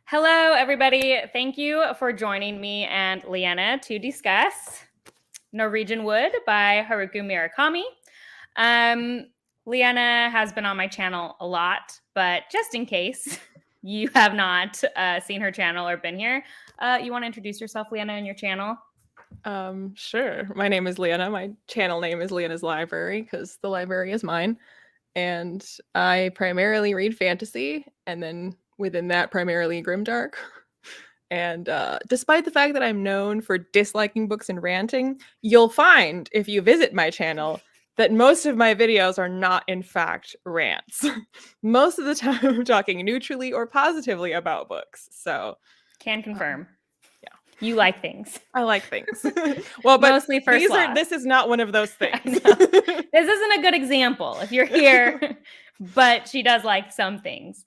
Hello, everybody. Thank you for joining me and Liene to discuss Norwegian Wood by Haruki Murakami. Liene has been on my channel a lot, but just in case you have not seen her channel or been here, you want to introduce yourself, Liene, and your channel? Sure. My name is Liana. My channel name is Liana's Library because the library is mine. And I primarily read fantasy, and then within that, primarily grimdark. And despite the fact that I'm known for disliking books and ranting, you'll find if you visit my channel that most of my videos are not, in fact, rants. Most of the time, I'm talking neutrally or positively about books. So, Can um, confirm. yeah. You like things. I like things. Well, but Mostly first loss. this is not one of those I things. know. This isn't a good example if you're here, but she does like some things.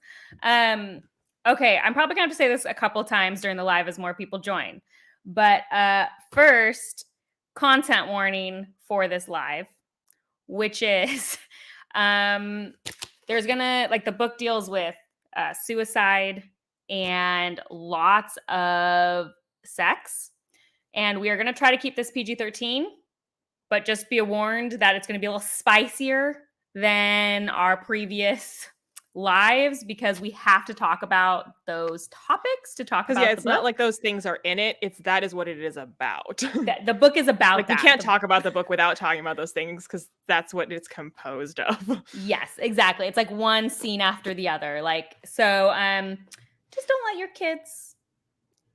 Okay, I'm probably going to have to say this a couple times during the live as more people join. But first, content warning for this live, which is there's gonna, like, the book deals with suicide and lots of sex. And we are going to try to keep this PG-13, but just be warned that it's going to be a little spicier than our previous lives because we have to talk about those topics to talk Because about it's the book. not like those things are in it. It's that is what it is about. The book is about Like, that. we can't talk about the book without talking about those things because that's what it's composed of. Yes, exactly. It's like one scene after the other. Like, so just don't let your kids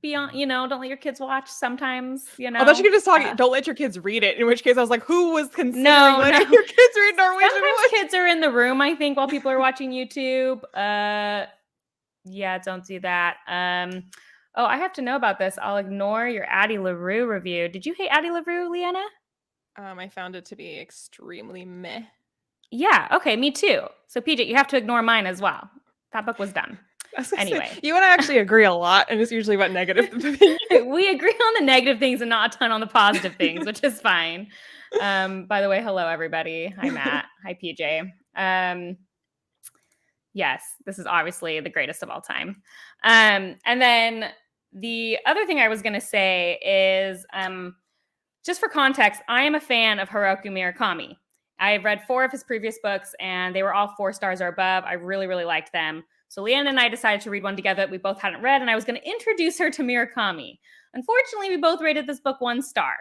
be on, don't let your kids watch sometimes, I thought you could just talk. Don't let your kids read it. In which case, I was like, who was considering letting your kids read Norwegian Sometimes Wood? kids are in the room, I think, while people are watching YouTube. Yeah, don't do that. Oh, I have to know about this. I'll ignore your Addie LaRue review. Did you hate Addie LaRue, Liana? I found it to be extremely meh. Yeah, okay, me too. So, PJ, you have to ignore mine as well. That book was done. Anyway. You and I actually agree a lot, and it's usually about negative opinions. We agree on the negative things and not a ton on the positive things, which is fine. By the way, hello, everybody. Hi, Matt. Hi, PJ. Yes, this is obviously the greatest of all time. And then the other thing I was going to say is, just for context, I am a fan of Haruki Murakami. I've read 4 of his previous books, and they were all 4 stars or above. I really, really liked them. So Liane and I decided to read one together that we both hadn't read, and I was going to introduce her to Murakami. Unfortunately, we both rated this book 1 star.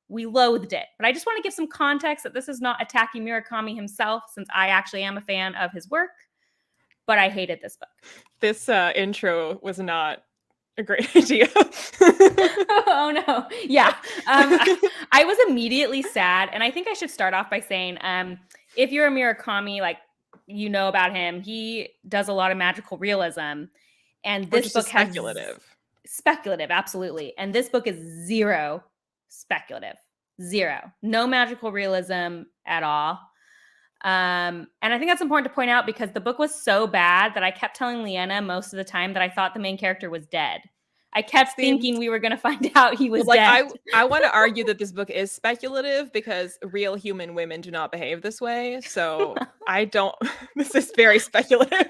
We loathed it. But I just want to give some context that this is not attacking Murakami himself, since I actually am a fan of his work. But I hated this book. This intro was not a great idea. Oh no. Yeah. I was immediately sad. And I think I should start off by saying, if you're a Murakami, like, you know about him, he does a lot of magical realism. And this book has speculative, absolutely. And this book is zero speculative. Zero. No magical realism at all. And I think that's important to point out because the book was so bad that I kept telling Liana most of the time that I thought the main character was dead. I kept thinking we were going to find out he was dead. I want to argue that this book is speculative because real human women do not behave this way. So I don't. This is very speculative.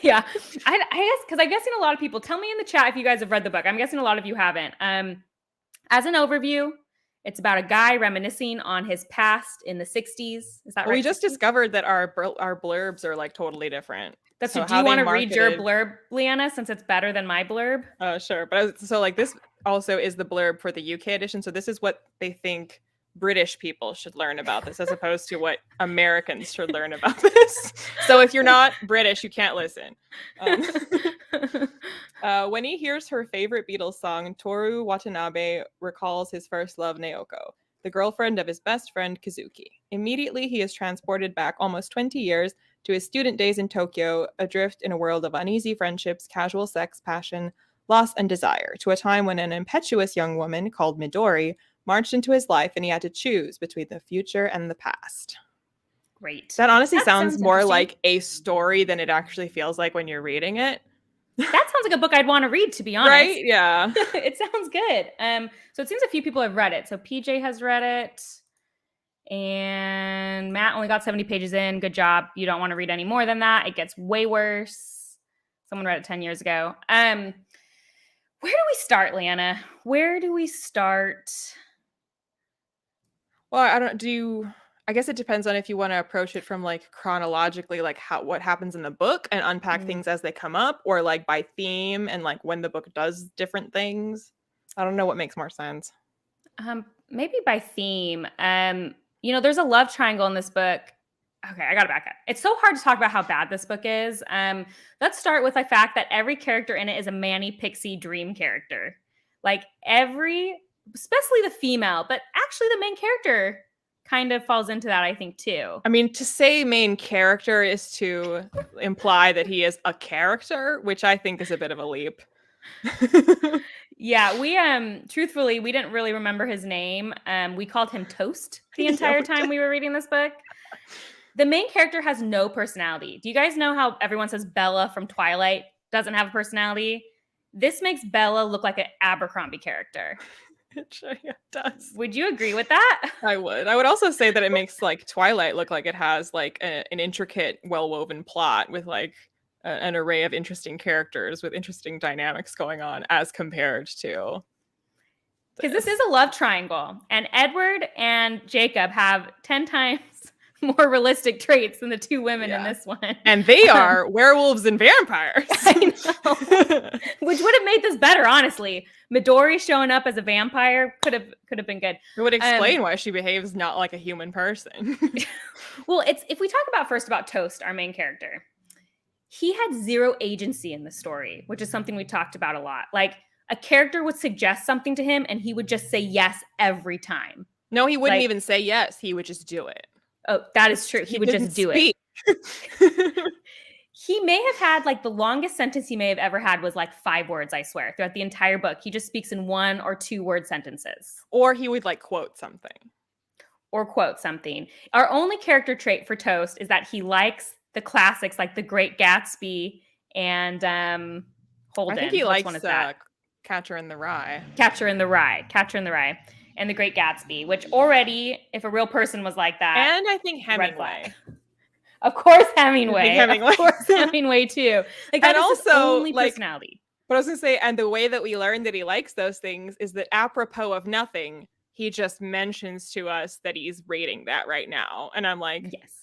Yeah, I guess because I'm guessing a lot of people. Tell me in the chat if you guys have read the book. I'm guessing a lot of you haven't. As an overview, it's about a guy reminiscing on his past in the 60s. Is that right? We just discovered that our blurbs are like totally different. That's so. Do you want to read your blurb, Liana, since it's better than my blurb? Sure. But so, like, this also is the blurb for the UK edition. So this is what they think British people should learn about this, as opposed to what Americans should learn about this. So if you're not British, you can't listen. When he hears her favorite Beatles song, Toru Watanabe recalls his first love, Naoko, the girlfriend of his best friend, Kazuki. Immediately, he is transported back almost 20 years to his student days in Tokyo, adrift in a world of uneasy friendships, casual sex, passion, loss, and desire, to a time when an impetuous young woman called Midori marched into his life and he had to choose between the future and the past. Great. That honestly sounds more like a story than it actually feels like when you're reading it. That sounds like a book I'd want to read, to be honest. Right? Yeah. It sounds good. So it seems a few people have read it. So PJ has read it. And Matt only got 70 pages in. Good job. You don't want to read any more than that. It gets way worse. Someone read it 10 years ago. Where do we start, Leanna? Where do we start? Well, I don't I guess it depends on if you want to approach it from like chronologically, like what happens in the book and unpack Mm, things as they come up, or like by theme and like when the book does different things. I don't know what makes more sense. maybe by theme. There's a love triangle in this book. Okay, I gotta back up. It's so hard to talk about how bad this book is. Let's start with the fact that every character in it is a Manny Pixie dream character. Like especially the female, but actually the main character kind of falls into that, I think, too. I mean, to say main character is to imply that he is a character, which I think is a bit of a leap. Yeah, we truthfully, we didn't really remember his name. We called him Toast the entire time we were reading this book. The main character has no personality. Do you guys know how everyone says Bella from Twilight doesn't have a personality? This makes Bella look like an Abercrombie character. It sure does. Would you agree with that? I would. I would also say that it makes like Twilight look like it has like an intricate, well-woven plot with like an array of interesting characters with interesting dynamics going on as compared to Because this is a love triangle, and Edward and Jacob have 10 times more realistic traits than the two women in this one. And they are werewolves and vampires. I know. Which would have made this better, honestly. Midori showing up as a vampire could have been good. It would explain why she behaves not like a human person. Well, if we talk about Toast, our main character, he had zero agency in the story, which is something we talked about a lot. Like, a character would suggest something to him and he would just say yes every time. No, he wouldn't even say yes. He would just do it. Oh, that is true. He would just do it. He may have had like the longest sentence he may have ever had was like 5 words, I swear, throughout the entire book. He just speaks in 1 or 2 word sentences. Or he would like quote something. Our only character trait for Toast is that he likes the classics like The Great Gatsby and Holden. I think he likes one is that? Catcher in the Rye. Catcher in the Rye, and The Great Gatsby, which already, if a real person was like that. And I think Hemingway. Of course, Hemingway. Hemingway. Of course, Hemingway too. Like that and is his also only personality. But I was gonna say, and the way that we learn that he likes those things is that apropos of nothing, he just mentions to us that he's rating that right now. And I'm like, yes.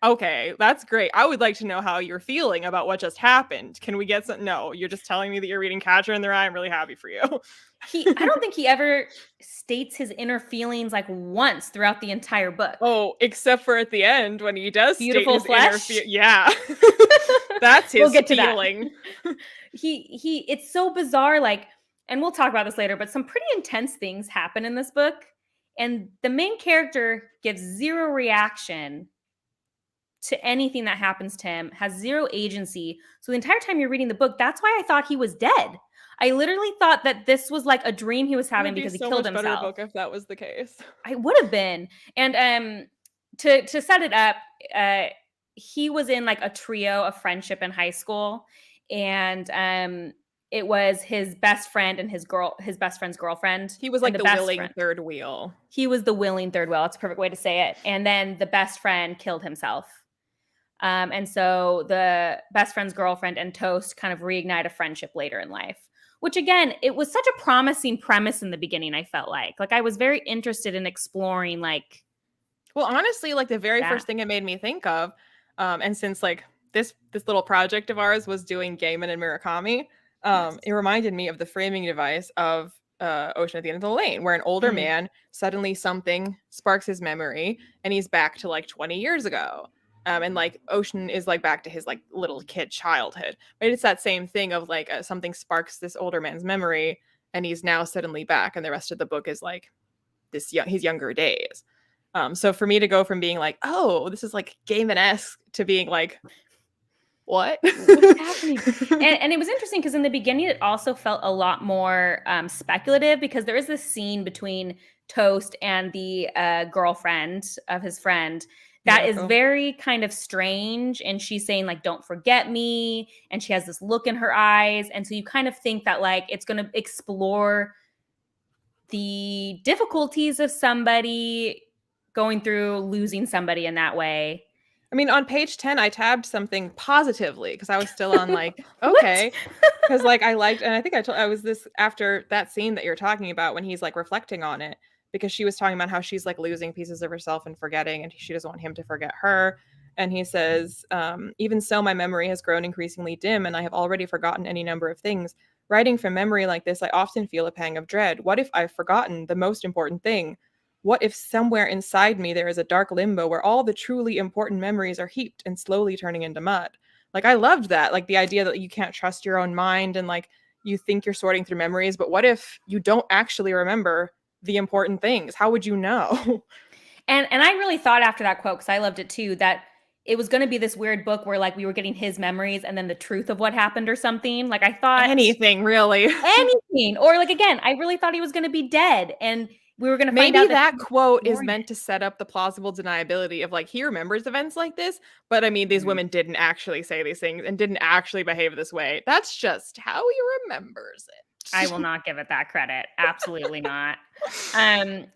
Okay, that's great. I would like to know how you're feeling about what just happened. Can we get some? No, you're just telling me that you're reading Catcher in the Rye. I'm really happy for you. I don't think he ever states his inner feelings like once throughout the entire book. Oh, except for at the end when he does Beautiful state his flesh. Yeah, that's his we'll get feeling. To that. It's so bizarre. Like, and we'll talk about this later, but some pretty intense things happen in this book, and the main character gives zero reaction to anything that happens to him, has zero agency. So the entire time you're reading the book, that's why I thought he was dead. I literally thought that this was like a dream he was having because he killed himself. Better book if that was the case. I would have been. And to set it up, he was in like a trio of friendship in high school, and it was his best friend and his best friend's girlfriend. He was like the willing third wheel. He was the willing third wheel. That's a perfect way to say it. And then the best friend killed himself. And so the best friend's girlfriend and Toast kind of reignite a friendship later in life, which again, it was such a promising premise in the beginning. I felt like I was very interested in exploring like. Well, honestly, like the very first thing it made me think of, and since like this little project of ours was doing Gaiman and Murakami, it reminded me of the framing device of Ocean at the End of the Lane, where an older man, suddenly something sparks his memory and he's back to like 20 years ago. And like Ocean is like back to his like little kid childhood, but it's that same thing of like something sparks this older man's memory and he's now suddenly back, and the rest of the book is like his younger days. So for me to go from being like, oh, this is like Gaiman-esque to being like, what's happening? And it was interesting because in the beginning it also felt a lot more speculative, because there is this scene between Toast and the girlfriend of his friend that is very kind of strange, and she's saying like, don't forget me, and she has this look in her eyes, and so you kind of think that like it's going to explore the difficulties of somebody going through losing somebody in that way. I mean, on page 10, I tabbed something positively because I was still on like, What? okay. Because like I liked, and I think I was this after that scene that you're talking about when he's like reflecting on it, because she was talking about how she's like losing pieces of herself and forgetting, and she doesn't want him to forget her. And he says, even so, my memory has grown increasingly dim, and I have already forgotten any number of things. Writing from memory like this, I often feel a pang of dread. What if I've forgotten the most important thing? What if somewhere inside me there is a dark limbo where all the truly important memories are heaped and slowly turning into mud? Like, I loved that. Like, the idea that you can't trust your own mind and like you think you're sorting through memories, but what if you don't actually remember the important things? How would you know? And I really thought after that quote, because I loved it too, that it was going to be this weird book where like we were getting his memories and then the truth of what happened or something. Like I thought Anything, really. anything, or like again, I really thought he was going to be dead, and we were going to find Maybe out that that he was quote is ignoring meant to set up the plausible deniability of like he remembers events like this, but I mean these it. women didn't actually say these things and didn't actually behave this way. That's just how he remembers I it. will not give it that credit. Absolutely not.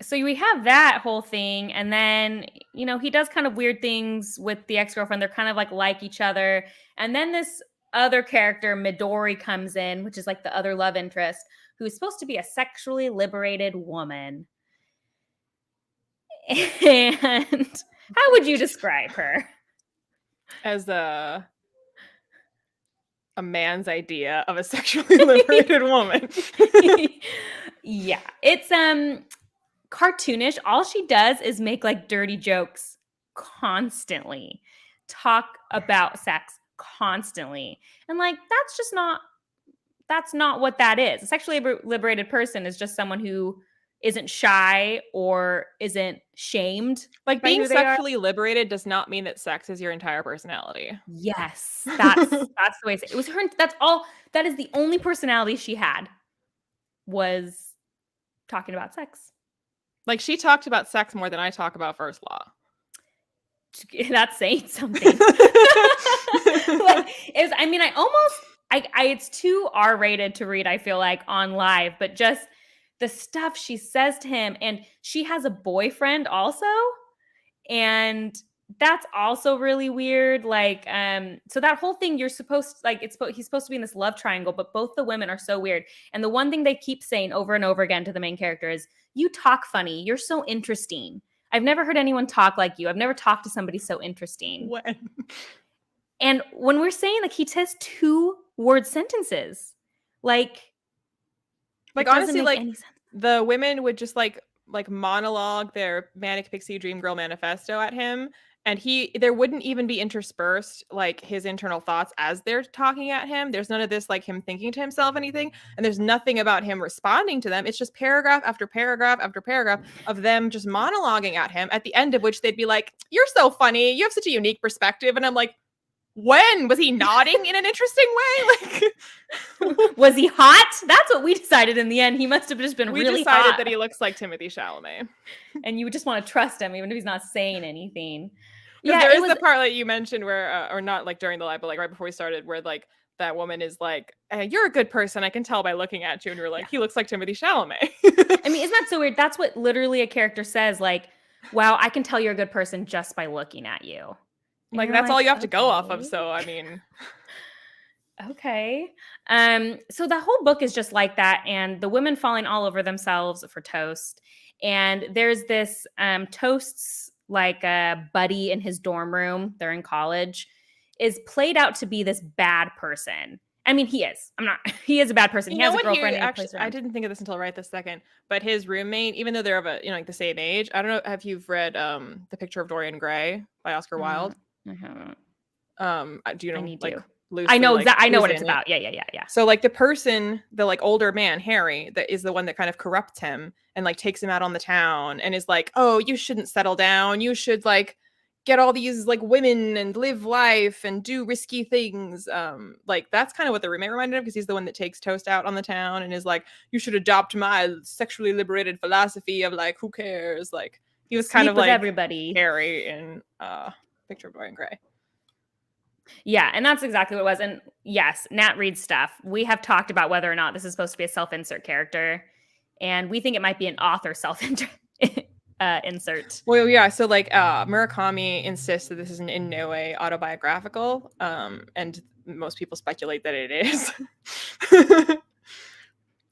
So we have that whole thing, and then he does kind of weird things with the ex-girlfriend. They're kind of like each other, and then this other character Midori comes in, which is like the other love interest, who's supposed to be a sexually liberated woman. And how would you describe her? As a man's idea of a sexually liberated woman. Yeah, it's cartoonish. All she does is make like dirty jokes constantly, talk about sex constantly. And like that's not what that is. A sexually liberated person is just someone who isn't shy or isn't shamed Like by being who they are. sexually liberated does not mean that sex is your entire personality. Yes, that's the way it was her. That's all. That is the only personality she had, was talking about sex. Like she talked about sex more than I talk about first law. That's saying something. Like it was, I mean, it's too R-rated to read, I feel like, on live, but just the stuff she says to him, and she has a boyfriend also, and that's also really weird. Like, so that whole thing, you're supposed like he's supposed to be in this love triangle, but both the women are so weird. And the one thing they keep saying over and over again to the main character is, "You talk funny. You're so interesting. I've never heard anyone talk like you. I've never talked to somebody so interesting." When? And when we're saying like he says 2-word sentences, like Like it doesn't honestly, make like any sense. the women would just like monologue their manic pixie dream girl manifesto at him, and there wouldn't even be interspersed like his internal thoughts as they're talking at him. There's none of this like him thinking to himself anything, and there's nothing about him responding to them. It's just paragraph after paragraph after paragraph of them just monologuing at him, at the end of which they'd be like, "You're so funny, you have such a unique perspective," and I'm like, when was he nodding in an interesting way? Like, Was he hot? That's what we decided in the end. He must have just been we really decided hot. that he looks like Timothy Chalamet. And you would just want to trust him even if he's not saying anything. Because Yeah, there it is was the part that you mentioned where, or not like during the live, but like right before we started, where like that woman is like, "You're a good person. I can tell by looking at you," and you're like, yeah. "He looks like Timothy Chalamet." I mean, isn't that so weird? That's what literally a character says, like, "Wow, I can tell you're a good person just by looking at you." And Like you're that's all like, you have to go off of. "Okay. So I mean, Okay." So the whole book is just like that, and the women falling all over themselves for Toast. And there's this Toast's like a buddy in his dorm room, they're in college, is played out to be this bad person. I mean, he is. I'm not he is a bad person. you He know has a what? He girlfriend and he actually, plays I around. didn't think of this until right this second. But his roommate, even though they're of a like the same age, I don't know if you've read The Picture of Dorian Gray by Oscar Uh, Wilde. I haven't. Do you I know need like to. I loosely know like I know who's what it's in it? about. Yeah. So like the person, the like older man, Harry, that is the one that kind of corrupts him and like takes him out on the town and is like, "Oh, you shouldn't settle down. You should like get all these like women and live life and do risky things." Like that's kind of what the roommate reminded of, because he's the one that takes Toast out on the town and is like, "You should adopt my sexually liberated philosophy of like, who cares?" Like he was kind Sleep of with like everybody. Harry in Picture of Dorian Gray. Yeah, and that's exactly what it was. And yes, Nat reads stuff. We have talked about whether or not this is supposed to be a self-insert character, and we think it might be an author self-insert insert. Well, yeah, so like Murakami insists that this is in no way autobiographical, and most people speculate that it is.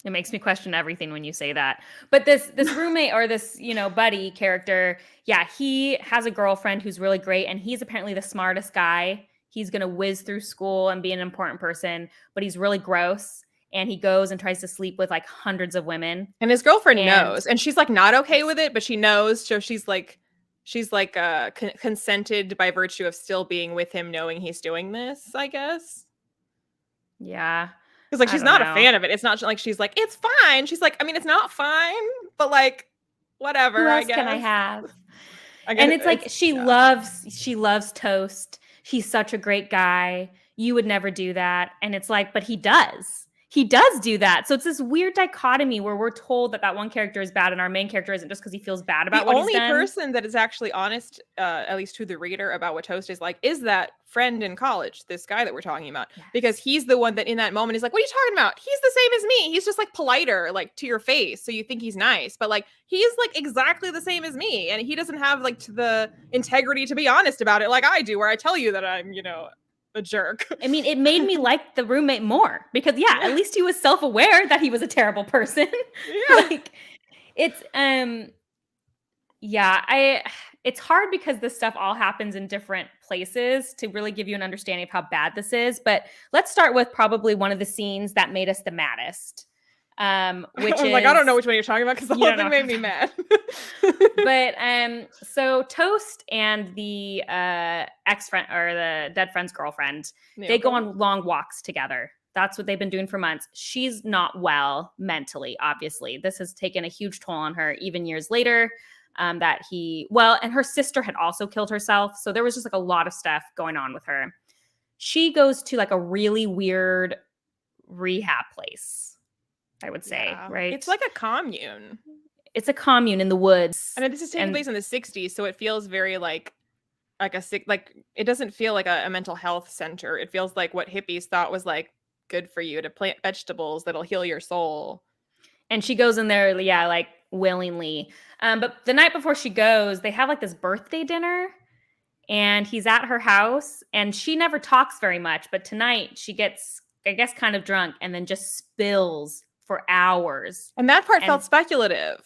It makes me question everything when you say that. But this roommate or this, buddy character, yeah, he has a girlfriend who's really great, and he's apparently the smartest guy. He's gonna whiz through school and be an important person, but he's really gross. And he goes and tries to sleep with like hundreds of women. And his girlfriend And knows, and she's like not okay yes, with it, but she knows, so she's like consented by virtue of still being with him, knowing he's doing this, I guess. yeah, Because like I she's don't not a know. fan of it. It's not like she's like it's fine. She's like, I mean, it's not fine, but like Who whatever, I else can I guess. have? I guess And it's like it's she yeah. loves Toast. He's such a great guy. You would never do that. And it's like, but he does. He does do that. So it's this weird dichotomy where we're told that that one character is bad and our main character isn't, just because he feels bad The about what he's only done. person that is actually honest, at least to the reader, about what Toast is like, is that friend in college, this guy that we're talking about, because Yes. he's the one that in that moment is like, "What are you talking about? He's the same as me. He's just like politer, like to your face, so you think he's nice, but like he's like exactly the same as me, and he doesn't have like the integrity to be honest about it, like I do, where I tell you that I'm, a jerk." I mean, it made me like the roommate more because, yeah, Yeah, at least he was self-aware that he was a terrible person. yeah. Like, it's yeah, it's hard because this stuff all happens in different places to really give you an understanding of how bad this is. But let's start with probably one of the scenes that made us the maddest, which I'm like, I don't know is which one you're talking about because the you whole don't know thing what made I'm me talking mad. about. But so Toast and the ex-friend or the dead friend's girlfriend, they go Naoko? on long walks together. That's what they've been doing for months. She's not well mentally, obviously. This has taken a huge toll on her, even years later. And her sister had also killed herself. So there was just like a lot of stuff going on with her. She goes to like a really weird rehab place, I would say, Yeah, right? it's like a commune. It's a commune in the woods. And this is taking And place in the 60s, so it feels very like a sick, like it doesn't feel like a mental health center. It feels like what hippies thought was like good for you, to plant vegetables that'll heal your soul. and she goes in there, yeah, like willingly. But the night before she goes, they have like this birthday dinner, and he's at her house, and she never talks very much. But tonight she gets, I guess, kind of drunk, and then just spills for hours. And that part And felt speculative.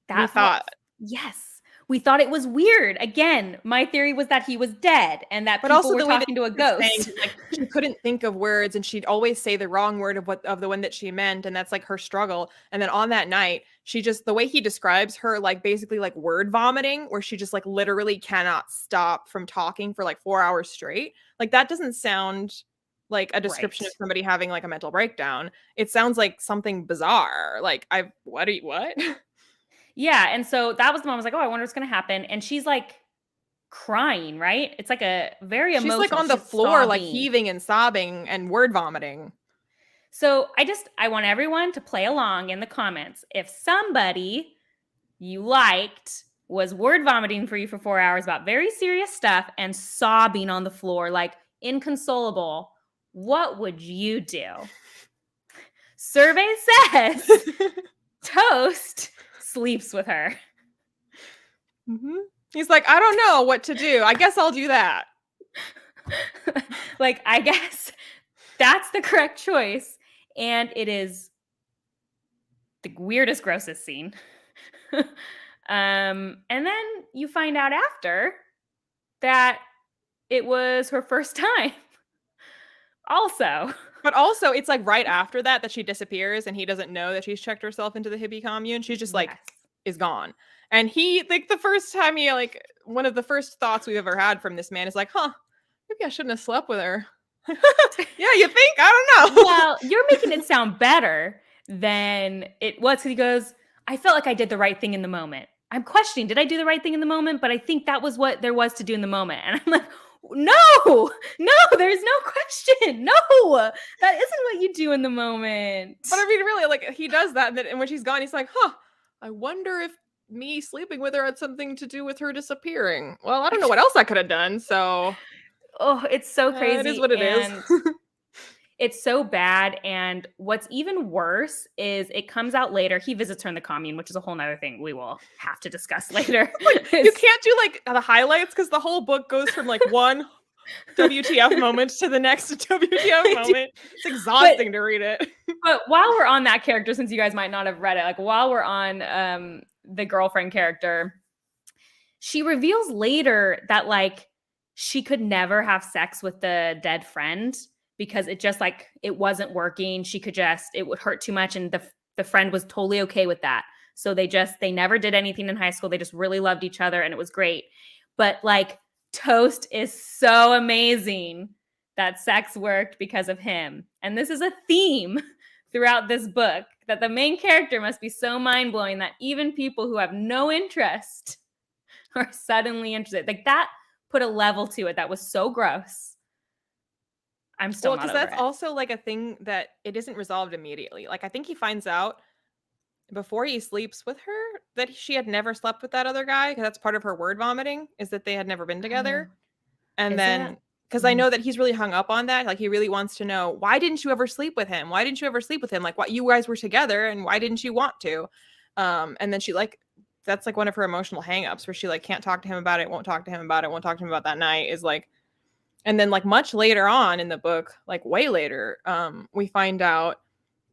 We that felt, thought, yes. We thought it was weird. Again, my theory was that he was dead and that but people also were the way that talking to a she was saying, ghost. like she couldn't think of words, and she'd always say the wrong word of the one that she meant, and that's like her struggle. And then on that night, she just, the way he describes her, like basically like word vomiting, where she just like literally cannot stop from talking for like 4 hours straight. Like that doesn't sound like a description Right. of somebody having like a mental breakdown. It sounds like something bizarre. Like what? Yeah. And so that was the moment I was like, oh, I wonder what's going to happen. And she's like crying, right? It's like a very She's like emotional. on the She's floor, like sobbing. heaving and sobbing and word vomiting. So I want everyone to play along in the comments. If somebody you liked was word vomiting for you for 4 hours about very serious stuff and sobbing on the floor, like inconsolable, what would you do? Survey says Toast sleeps with her. Mm-hmm. He's like, I don't know what to do. I guess I'll do that. Like, I guess that's the correct choice. And it is the weirdest, grossest scene. And then you find out after that it was her first time. Also. But also, it's like right after that she disappears, and he doesn't know that she's checked herself into the hippie commune. She's just like Yes. is gone. And he, like, the first time he, like, one of the first thoughts we've ever had from this man is like, huh, maybe I shouldn't have slept with her. Yeah, you think? I don't know. Well, you're making it sound better than it was. He goes, I felt like I did the right thing in the moment. I'm questioning, did I do the right thing in the moment? But I think that was what there was to do in the moment. And I'm like, no, there's no question. No, that isn't what you do in the moment. But I mean, really, like, he does that, and when she's gone, he's like, huh, I wonder if me sleeping with her had something to do with her disappearing. Well, I don't know what else I could have done, so Oh, it's so it is crazy. what it is. And It's so bad. And what's even worse is it comes out later. He visits her in the commune, which is a whole nother thing we will have to discuss later. Like, you can't do like the highlights because the whole book goes from like one WTF moment to the next WTF moment. It's exhausting to read it. But while we're on that character, since you guys might not have read it, like while we're on the girlfriend character, she reveals later that like she could never have sex with the dead friend because it just like it wasn't working. She could just it would hurt too much, and the friend was totally okay with that. So they never did anything in high school. They just really loved each other, and it was great. But like Toast is so amazing that sex worked because of him, and this is a theme throughout this book that the main character must be so mind-blowing that even people who have no interest are suddenly interested. Like that put a level to it that was so gross. I'm still not over because that's it. also like a thing that it isn't resolved immediately. Like I think he finds out before he sleeps with her that she had never slept with that other guy, because that's part of her word vomiting, is that they had never been together. And Is then because I know that he's really hung up on that. Like he really wants to know, why didn't you ever sleep with him? Why didn't you ever sleep with him? Like what, you guys were together and why didn't you want to? And then she like, that's like one of her emotional hangups where she like can't talk to him about it, won't talk to him about it, won't talk to him about that night, is like, and then like much later on in the book, like way later, we find out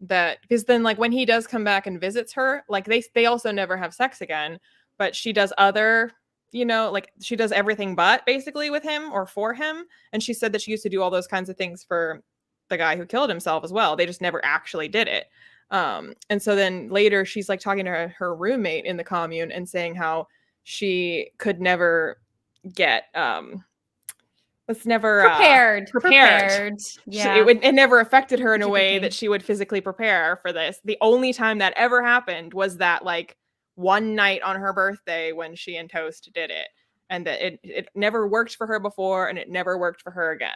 that because then like when he does come back and visits her, like they also never have sex again, but she does other, like she does everything but basically with him or for him. And she said that she used to do all those kinds of things for the guy who killed himself as well. They just never actually did it. And so then later she's like talking to her roommate in the commune and saying how she could never get was never prepared. Yeah. It never affected her in a way that she would physically prepare for this. The only time that ever happened was that like one night on her birthday when she and Toast did it, and that it never worked for her before and it never worked for her again.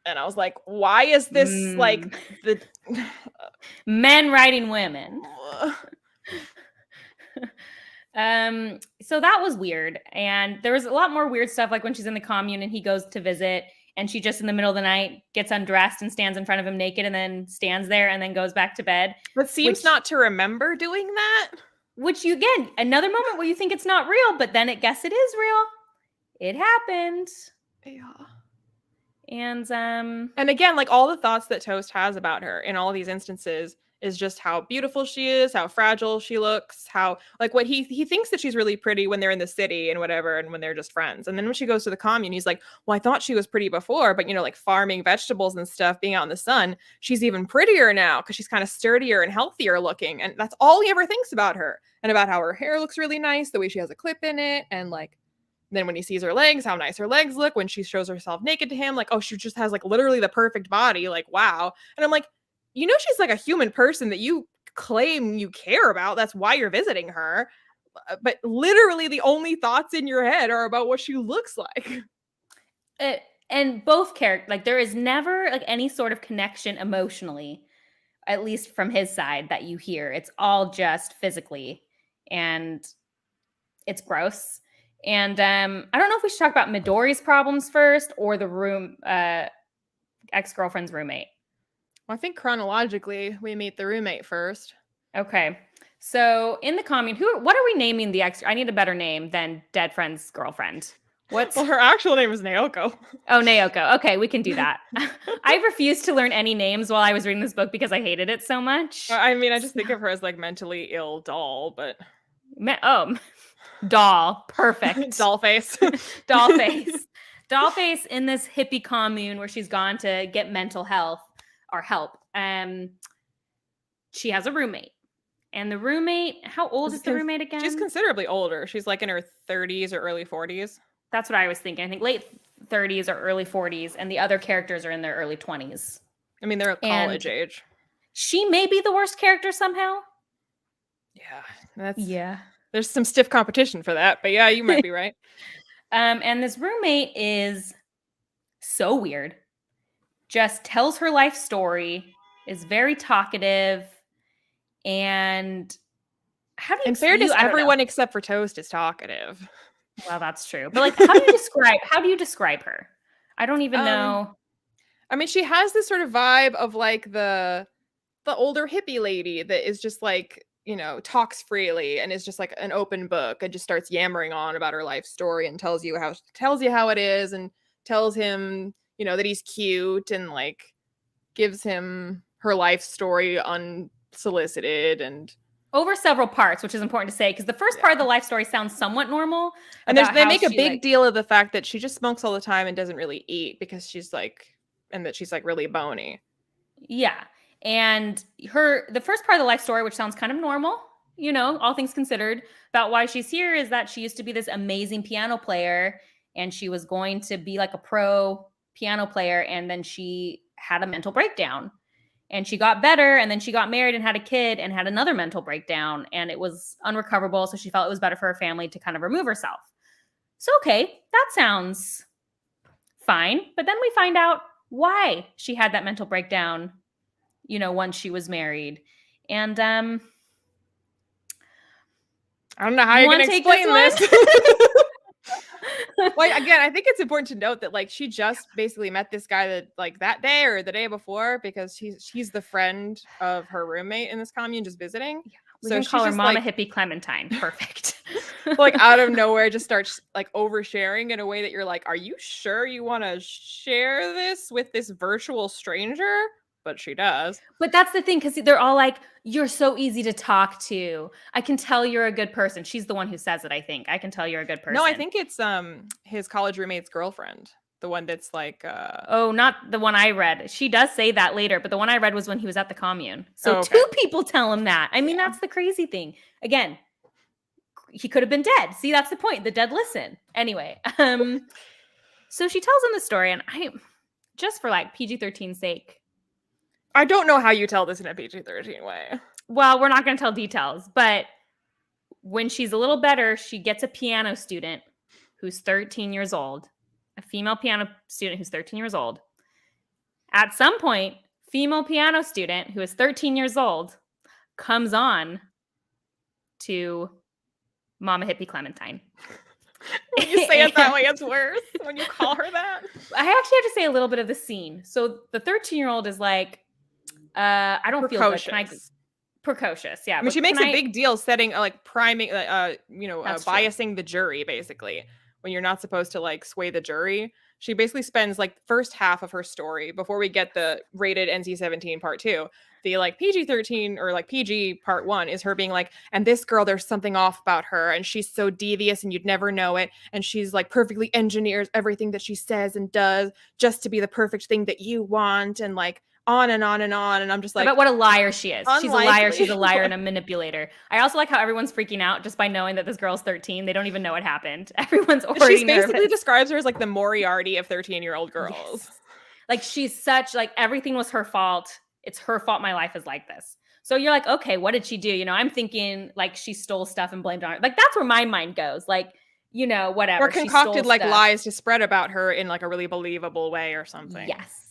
And I was like, why is this like the men writing women? So that was weird. And there was a lot more weird stuff, like when she's in the commune and he goes to visit and she just in the middle of the night gets undressed and stands in front of him naked and then stands there and then goes back to bed. But seems not to remember doing that. Which you, again, another moment where you think it's not real, but then it guess it is real. It happened. Yeah. And again, like all the thoughts that Toast has about her in all these instances is just how beautiful she is, how fragile she looks, how like what he thinks that she's really pretty when they're in the city and whatever, and when they're just friends. And then when she goes to the commune, he's like, well, I thought she was pretty before, but like farming vegetables and stuff, being out in the sun, she's even prettier now because she's kind of sturdier and healthier looking. And that's all he ever thinks about her, and about how her hair looks really nice, the way she has a clip in it, and like then when he sees her legs, how nice her legs look when she shows herself naked to him, like, oh, she just has like literally the perfect body, like, wow. And I'm like, she's like a human person that you claim you care about. That's why you're visiting her. But literally the only thoughts in your head are about what she looks like. And both characters, like there is never like any sort of connection emotionally, at least from his side, that you hear. It's all just physically, and it's gross. And I don't know if we should talk about Midori's problems first or the ex-girlfriend's roommate. Well, I think chronologically we meet the roommate first. Okay. So in the commune, what are we naming the ex? I need a better name than dead friend's girlfriend. Well, her actual name is Naoko. Oh, Naoko. Okay, we can do that. I refused to learn any names while I was reading this book because I hated it so much. I mean, I just think of her as like mentally ill doll, but doll. Perfect. Doll face. Doll face. Doll face in this hippie commune where she's gone to get mental health or help. She has a roommate. And the roommate, how old is the roommate again? She's considerably older. She's like in her 30s or early 40s. That's what I was thinking. I think late 30s or early 40s. And the other characters are in their early 20s. I mean, they're college age. She may be the worst character somehow. Yeah. There's some stiff competition for that. But yeah, you might be right. And this roommate is so weird. Just tells her life story, is very talkative, and in fairness, everyone except for Toast is talkative. Well, that's true. But like, how do you describe her? I don't even know. I mean, she has this sort of vibe of like the older hippie lady that is just like, you know, talks freely and is just like an open book and just starts yammering on about her life story and tells you how it is and tells him, you know, that he's cute and like gives him her life story unsolicited and Over several parts, which is important to say because the first part of the life story sounds somewhat normal and about they how make a she big like deal of the fact that she just smokes all the time and doesn't really eat because she's like and that she's like really bony. yeah. And the first part of the life story, which sounds kind of normal, you know, all things considered, about why she's here is that she used to be this amazing piano player and she was going to be like a pro piano player. And then she had a mental breakdown and she got better. And then she got married and had a kid and had another mental breakdown. And it was unrecoverable. So she felt it was better for her family to kind of remove herself. So, okay, that sounds fine. But then we find out why she had that mental breakdown, you know, once she was married. And I don't know how you're going to explain this. Like, again, I think it's important to note that like she just basically met this guy that like that day or the day before because he's the friend of her roommate in this commune just visiting. Yeah, we can call her Mama like, Hippie Clementine. Perfect. like out of nowhere just starts like oversharing in a way that you're like, are you sure you want to share this with this virtual stranger? But she does. But that's the thing, because they're all like, you're so easy to talk to. I can tell you're a good person. She's the one who says it, I think. I can tell you're a good person. No, I think it's his college roommate's girlfriend. The one that's like Oh, not the one I read. She does say that later, but the one I read was when he was at the commune. So two people tell him that. I mean, that's the crazy thing. Again, he could have been dead. See, that's the point. The dead listen. Anyway, so she tells him the story, and I just for like PG-13 sake. I don't know how you tell this in a PG-13 way. Well, we're not going to tell details, but when she's a little better, she gets a piano student who's 13 years old, a female piano student who's 13 years old. At some point, female piano student who is 13 years old comes on to Mama Hippie Clementine. When you say it that way, it's worse. When you call her that. I actually have to say a little bit of the scene. So the 13-year-old is like, I don't feel good. Can I precocious, yeah. I mean, she makes a big deal setting like priming, biasing the jury basically when you're not supposed to like sway the jury. She basically spends like the first half of her story before we get the rated NC-17 part 2. The like PG-13 or like PG part 1 is her being like, and this girl, there's something off about her and she's so devious and you'd never know it. And she's like perfectly engineers everything that she says and does just to be the perfect thing that you want. And like, on and on and on. And I'm just like, about what a liar she is. Unlikely. She's a liar. She's a liar and a manipulator. I also like how everyone's freaking out just by knowing that this girl's 13. They don't even know what happened. Everyone's already She basically nervous. describes her as like the Moriarty of 13-year-old girls. Yes. Like she's such like everything was her fault. It's her fault my life is like this. So you're like, okay, what did she do? You know, I'm thinking like she stole stuff and blamed on her. Like that's where my mind goes. Like, you know, whatever. Or concocted like lies to spread about her in like a really believable way or something. Yes.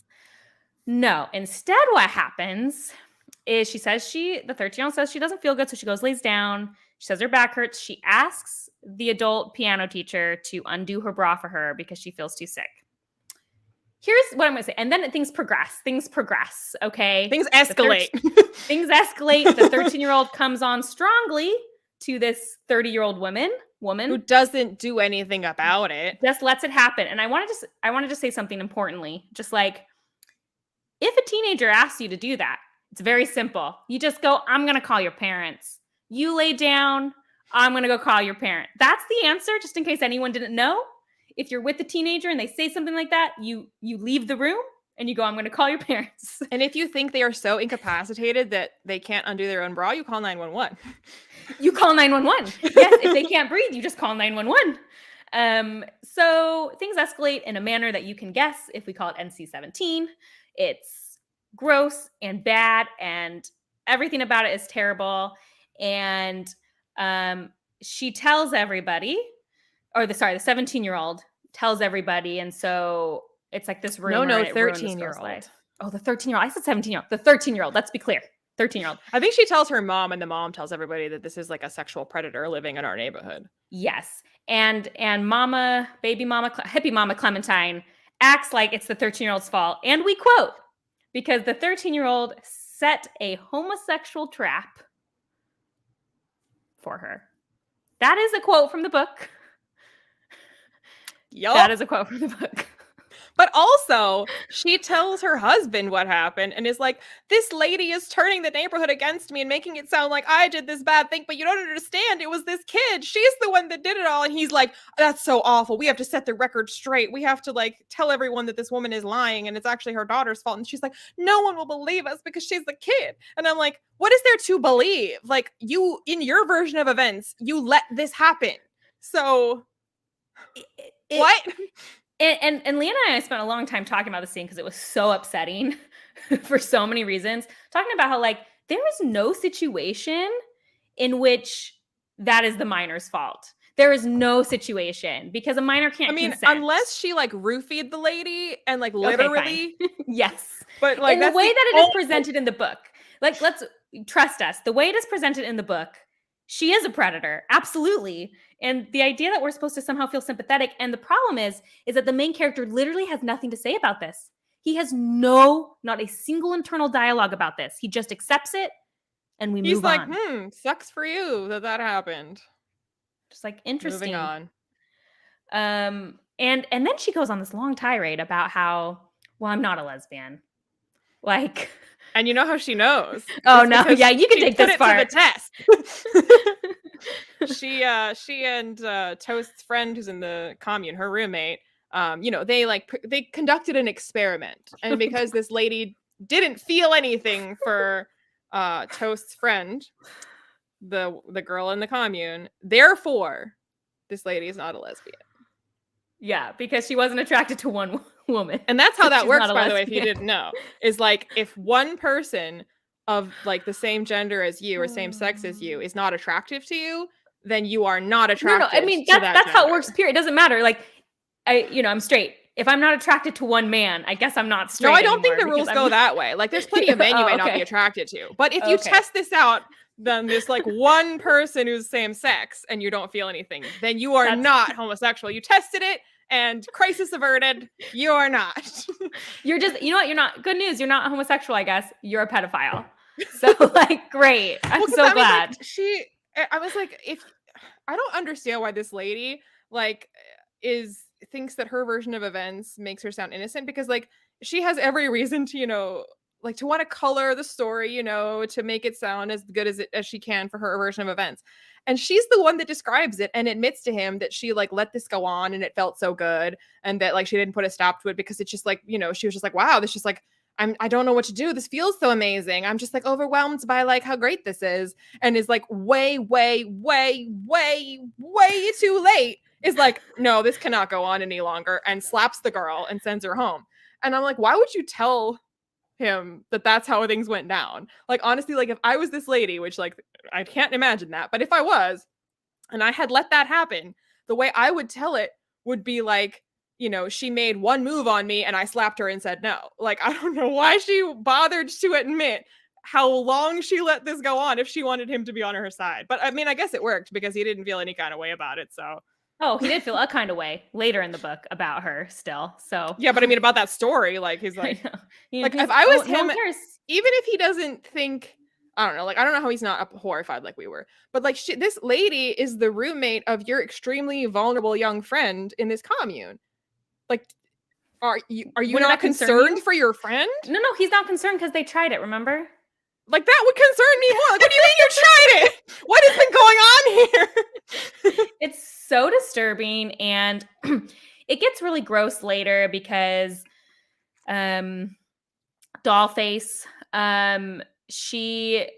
No, instead what happens is the 13-year-old says she doesn't feel good, so she goes, lays down. She says her back hurts. She asks the adult piano teacher to undo her bra for her because she feels too sick. Here's what I'm going to say. And then things progress, okay? Things escalate. Things escalate. The 13-year-old comes on strongly to this 30-year-old woman who doesn't do anything about it. Just lets it happen. And I want to say something importantly, just like, if a teenager asks you to do that, it's very simple. You just go, I'm going to call your parents. You lay down, I'm going to go call your parent. That's the answer, just in case anyone didn't know. If you're with the teenager and they say something like that, you leave the room and you go, I'm going to call your parents. And if you think they are so incapacitated that they can't undo their own bra, you call 911. You call 911. Yes, if they can't breathe, you just call 911. So things escalate in a manner that you can guess if we call it NC-17. It's gross and bad and everything about it is terrible. And she tells everybody, the 17-year-old tells everybody. And so it's like this rumor. No, 13-year-old. Oh, the 13-year-old. I said 17-year-old. The 13-year-old. Let's be clear. 13-year-old. I think she tells her mom and the mom tells everybody that this is like a sexual predator living in our neighborhood. Yes. And hippie mama Clementine acts like it's the 13-year-old's fault. And we quote, because the 13-year-old set a homosexual trap for her. That is a quote from the book. Yup. That is a quote from the book. But also, she tells her husband what happened and is like, this lady is turning the neighborhood against me and making it sound like I did this bad thing, but you don't understand. It was this kid. She's the one that did it all. And he's like, that's so awful. We have to set the record straight. We have to like tell everyone that this woman is lying and it's actually her daughter's fault. And she's like, no one will believe us because she's the kid. And I'm like, what is there to believe? Like, you, in your version of events, you let this happen. So what? And Liene and I spent a long time talking about this scene because it was so upsetting for so many reasons. Talking about how like there is no situation in which that is the minor's fault. There is no situation because a minor can't consent. Unless she like roofied the lady and like literally. Okay, yes. But like in the way that it is presented in the book. Like, let's trust us. The way it is presented in the book, she is a predator. Absolutely. And the idea that we're supposed to somehow feel sympathetic. And the problem is that the main character literally has nothing to say about this. He has not a single internal dialogue about this. He just accepts it and we move on. He's like, sucks for you that happened. Just like, interesting. Moving on. And then she goes on this long tirade about how, well, I'm not a lesbian. Like, and you know how she knows? Oh no, yeah, you can take this part. To the test. She and Toast's friend, who's in the commune, her roommate, they conducted an experiment, and because this lady didn't feel anything for Toast's friend, the girl in the commune, therefore, this lady is not a lesbian. Yeah, because she wasn't attracted to one woman. And that's how that works, by the way, if you didn't know. Is like, if one person of like the same gender as you or same sex as you is not attractive to you, then you are not attracted. No, I mean, that's how it works, period. It doesn't matter. Like, I'm straight. If I'm not attracted to one man, I guess I'm not straight. No, I don't think the rules go that way. Like, there's plenty of men you might not be attracted to. But if you test this out, then there's like one person who's same sex and you don't feel anything, then you are not homosexual. You tested it and crisis averted. You are not. You're just, you know what? You're not. Good news. You're not homosexual, I guess. You're a pedophile. So like, great. I'm so glad. I was like, if I don't understand why this lady like thinks that her version of events makes her sound innocent, because like she has every reason to, like to want to color the story, to make it sound as good as she can for her version of events. And she's the one that describes it and admits to him that she like let this go on and it felt so good, and that like she didn't put a stop to it because it's just like, she was just like, wow, this just like, I don't know what to do. This feels so amazing. I'm just like overwhelmed by like how great this is. And is like way, way, way, way, way too late. Is like, no, this cannot go on any longer, and slaps the girl and sends her home. And I'm like, why would you tell him that that's how things went down? Like, honestly, like if I was this lady, which like I can't imagine that, but if I was and I had let that happen, the way I would tell it would be like, she made one move on me and I slapped her and said no. Like, I don't know why she bothered to admit how long she let this go on if she wanted him to be on her side. But I mean, I guess it worked because he didn't feel any kind of way about it. So oh, he did feel a kind of way later in the book about her still. So yeah, but I mean, about that story, like he's like, like if I was him, even if he doesn't think, I don't know, like I don't know how he's not horrified like we were, but like this lady is the roommate of your extremely vulnerable young friend in this commune. Like, are you not concerned for your friend? No, he's not concerned because they tried it. Remember? Like that would concern me more. Like, what do you mean you tried it? What has been going on here? It's so disturbing, and it gets really gross later because Dollface, she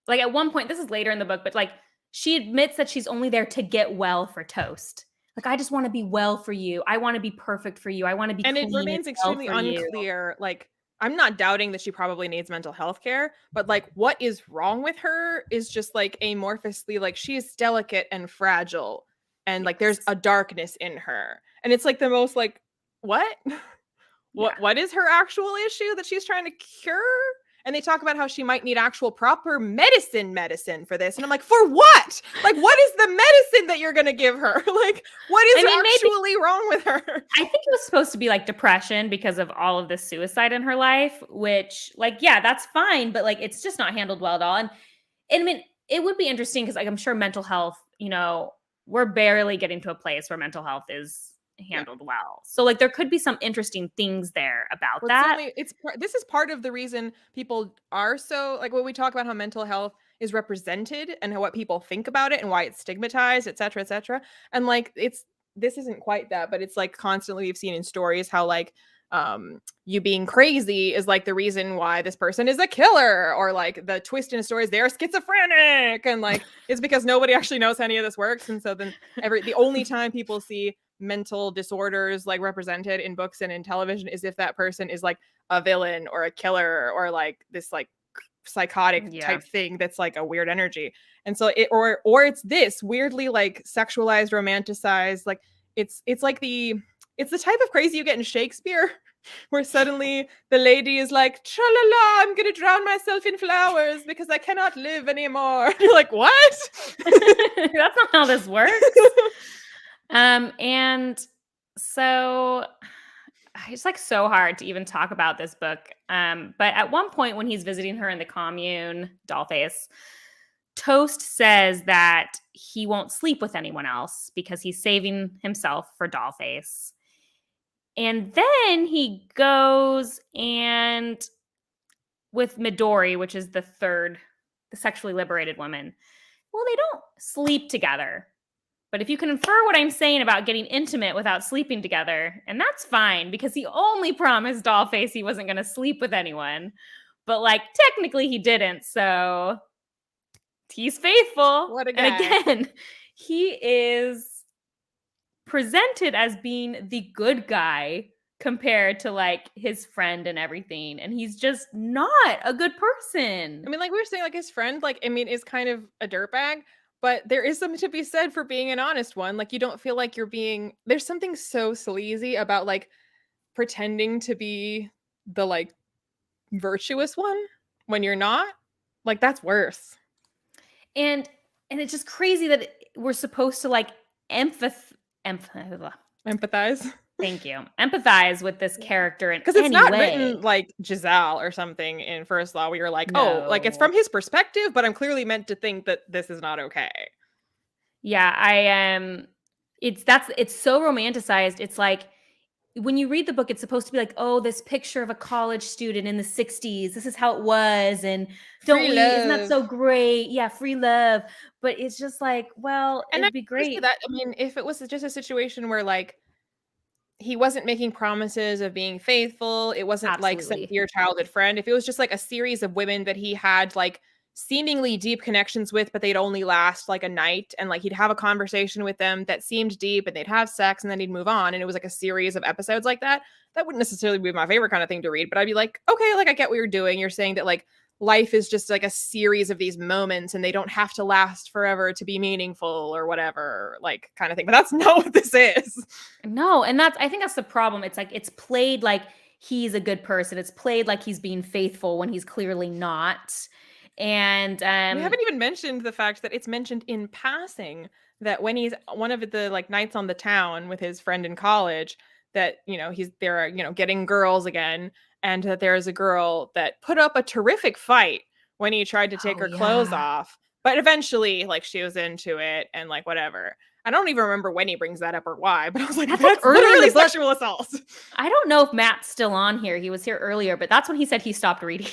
like at one point, this is later in the book, but like she admits that she's only there to get well for Toast. Like, I just want to be well for you. I want to be perfect for you. I want to be and clean. It remains extremely unclear. Like, I'm not doubting that she probably needs mental health care, but like what is wrong with her is just like amorphously, like she is delicate and fragile, and like there's a darkness in her. And it's like the most like, what? What is her actual issue that she's trying to cure? And they talk about how she might need actual proper medicine for this. And I'm like, for what? Like, what is the medicine that you're going to give her? Like, what is actually wrong with her? I think it was supposed to be like depression because of all of this suicide in her life, which like, yeah, that's fine. But like, it's just not handled well at all. And I mean, it would be interesting because like, I'm sure mental health, you know, we're barely getting to a place where mental health is handled well. So like there could be some interesting things there about that. This is part of the reason people are so like when we talk about how mental health is represented and what people think about it and why it's stigmatized, et cetera, et cetera. And like this isn't quite that, but it's like constantly we've seen in stories how like you being crazy is like the reason why this person is a killer, or like the twist in stories they're schizophrenic, and like it's because nobody actually knows how any of this works. And so then the only time people see mental disorders like represented in books and in television is if that person is like a villain or a killer or like this like psychotic type thing that's like a weird energy. And so or it's this weirdly like sexualized, romanticized, like it's like it's the type of crazy you get in Shakespeare where suddenly the lady is like, tra-la-la, I'm gonna drown myself in flowers because I cannot live anymore. You're like, what? That's not how this works. And so it's like so hard to even talk about this book. But at one point when he's visiting her in the commune, Dollface, Toast says that he won't sleep with anyone else because he's saving himself for Dollface. And then he goes and with Midori, which is the sexually liberated woman. Well, they don't sleep together. But if you can infer what I'm saying about getting intimate without sleeping together, and that's fine because he only promised Dollface he wasn't going to sleep with anyone. But like technically he didn't, so he's faithful. What a guy. And again, he is presented as being the good guy compared to like his friend and everything, and he's just not a good person. I mean, like we were saying, like his friend, like I mean, is kind of a dirtbag. But there is something to be said for being an honest one. Like you don't feel like you're being, there's something so sleazy about like pretending to be the like virtuous one when you're not. Like that's worse. And it's just crazy that we're supposed to like empathize. Thank you. Empathize with this character in because it's not way. Written like Giselle or something in First Law where you're like, oh, like it's from his perspective, but I'm clearly meant to think that this is not okay. Yeah, I am. It's so romanticized. It's like when you read the book, it's supposed to be like, oh, this picture of a college student in the 60s. This is how it was. And isn't that so great? Yeah, free love. But it's just like, well, and it'd be great. That, I mean, if it was just a situation where like he wasn't making promises of being faithful, it wasn't like some dear childhood friend. If it was just like a series of women that he had like seemingly deep connections with, but they'd only last like a night, and like he'd have a conversation with them that seemed deep and they'd have sex and then he'd move on, and it was like a series of episodes like that, that wouldn't necessarily be my favorite kind of thing to read. But I'd be like, okay, like I get what you're doing. You're saying that like life is just like a series of these moments and they don't have to last forever to be meaningful or whatever, like kind of thing. But that's not what this is. No, and I think that's the problem. It's like it's played like he's a good person. It's played like he's being faithful when he's clearly not. And we haven't even mentioned the fact that it's mentioned in passing that when he's one of the like nights on the town with his friend in college, that they're getting girls again, and that there's a girl that put up a terrific fight when he tried to take her clothes off, but eventually like she was into it and like whatever. I don't even remember when he brings that up or why, but I was like, that's literally sexual assault. I don't know if Matt's still on here. He was here earlier, but that's when he said he stopped reading.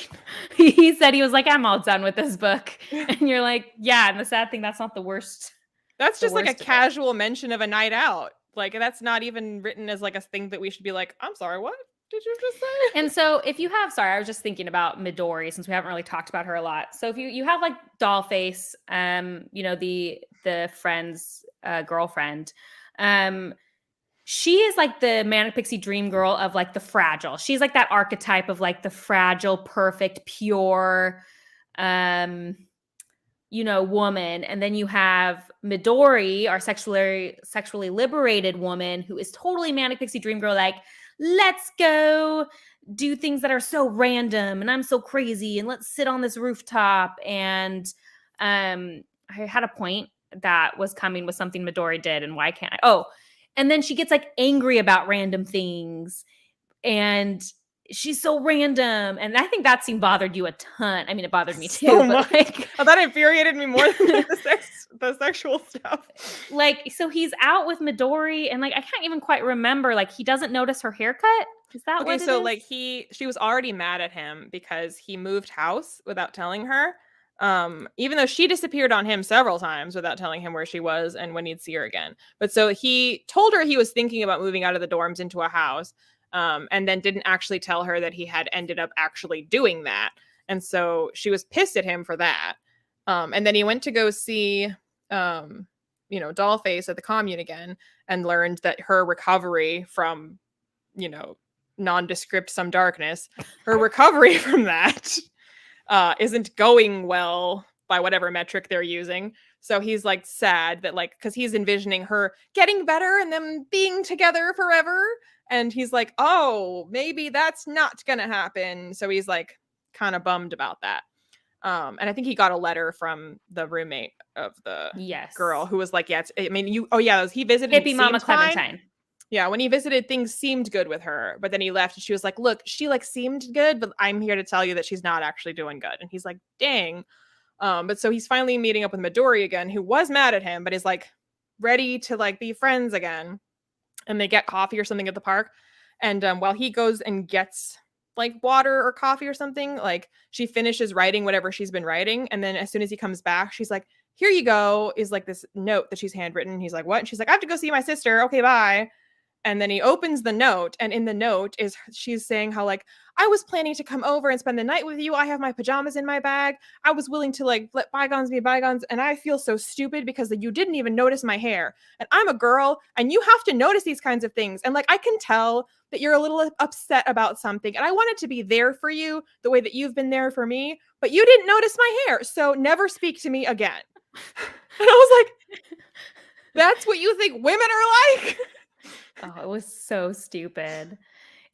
He said he was like, I'm all done with this book. And you're like, yeah. And the sad thing, that's not the worst. That's just like a casual mention of a night out. Like that's not even written as like a thing that we should be like, I'm sorry, what did you just say? And so if you have, I was just thinking about Midori since we haven't really talked about her a lot. So if you have like Dollface, the friend's girlfriend, she is like the manic pixie dream girl of like the fragile. She's like that archetype of like the fragile, perfect, pure, woman. And then you have Midori, our sexually liberated woman, who is totally manic pixie dream girl, like, let's go do things that are so random and I'm so crazy and let's sit on this rooftop. And I had a point that was coming with something Midori did and why can't I? Oh, and then she gets like angry about random things and she's so random. And I think that scene bothered you a ton. I mean, it bothered me too, So but much. Oh, that infuriated me more than like the sexual stuff. like, so he's out with Midori and like I can't even quite remember. Like he doesn't notice her haircut. Is that Okay, what it so is? like she was already mad at him because he moved house without telling her. Even though she disappeared on him several times without telling him where she was and when he'd see her again. But so he told her he was thinking about moving out of the dorms into a house, and then didn't actually tell her that he had ended up actually doing that. And so she was pissed at him for that. And then he went to go see Dollface at the commune again and learned that her recovery from, nondescript some darkness, her recovery from that isn't going well by whatever metric they're using. So he's like sad that like, because he's envisioning her getting better and them being together forever. And he's like, oh, maybe that's not gonna happen. So he's like kind of bummed about that. And I think he got a letter from the roommate of the Yes. girl who was like, yeah, he visited Hippie Mama Clementine. Yeah, when he visited, things seemed good with her, but then he left and she was like, look, she like seemed good, but I'm here to tell you that she's not actually doing good. And he's like, dang. But so he's finally meeting up with Midori again, who was mad at him, but is like ready to like be friends again. And they get coffee or something at the park. And while he goes and gets like water or coffee or something, like she finishes writing whatever she's been writing. And then as soon as he comes back, she's like, here you go, is like this note that she's handwritten. He's like, what? And she's like, I have to go see my sister. Okay, bye. And then he opens the note, and in the note is she's saying how like, I was planning to come over and spend the night with you. I have my pajamas in my bag. I was willing to like let bygones be bygones, and I feel so stupid because you didn't even notice my hair. And I'm a girl, and you have to notice these kinds of things. And like I can tell that you're a little upset about something, and I wanted to be there for you the way that you've been there for me, but you didn't notice my hair, so never speak to me again. And I was like, that's what you think women are like? Oh, it was so stupid.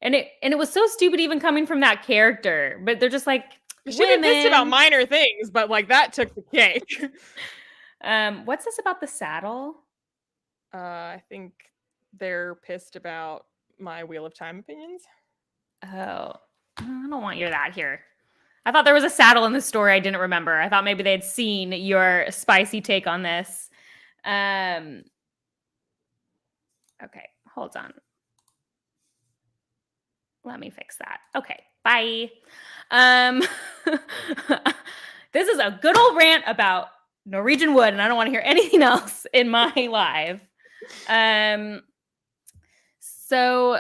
And it was so stupid even coming from that character. But they're just like She'd been pissed about women. minor things, but like that took the cake. What's this about the saddle? I think they're pissed about my Wheel of Time opinions. Oh, I don't want your that here. I thought there was a saddle in the story I didn't remember. I thought maybe they'd seen your spicy take on this. Okay, hold on. Let me fix that. Okay, bye. This is a good old rant about Norwegian Wood, and I don't want to hear anything else in my live. So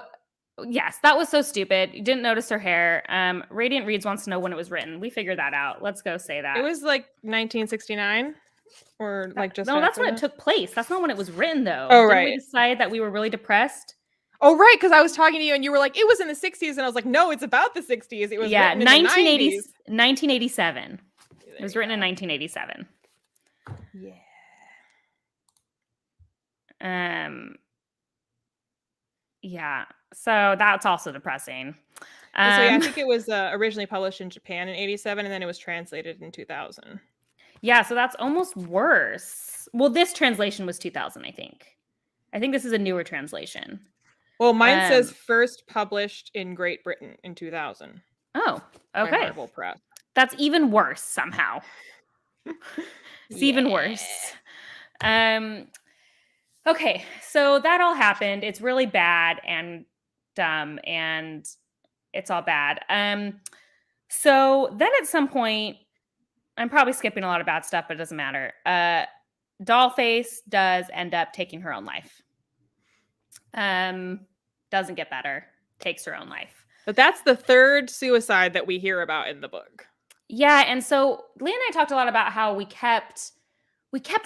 yes, that was so stupid. You didn't notice her hair. Radiant Reads wants to know when it was written. We figured that out. Let's go say that. It was like 1969 or like just no, that's when it took place. That's not when it was written though. Oh, Didn't right. we decide that we were really depressed? Oh, right, because I was talking to you and you were like, it was in the 60s. And I was like, no, it's about the 60s. It was written in the 1987. It was written in 1987. Yeah. Yeah. So that's also depressing. So yeah, I think it was originally published in Japan in 87 and then it was translated in 2000. Yeah, so that's almost worse. Well, this translation was 2000, I think. I think this is a newer translation. Well, mine says first published in Great Britain in 2000. Oh, okay. By Marvel Press. That's even worse somehow. It's even worse. Okay, so that all happened. It's really bad and dumb, and it's all bad. So then at some point, I'm probably skipping a lot of bad stuff, but it doesn't matter. Dollface does end up taking her own life. Doesn't get better, takes her own life. But that's the third suicide that we hear about in the book. Yeah, and so Liene and I talked a lot about how we kept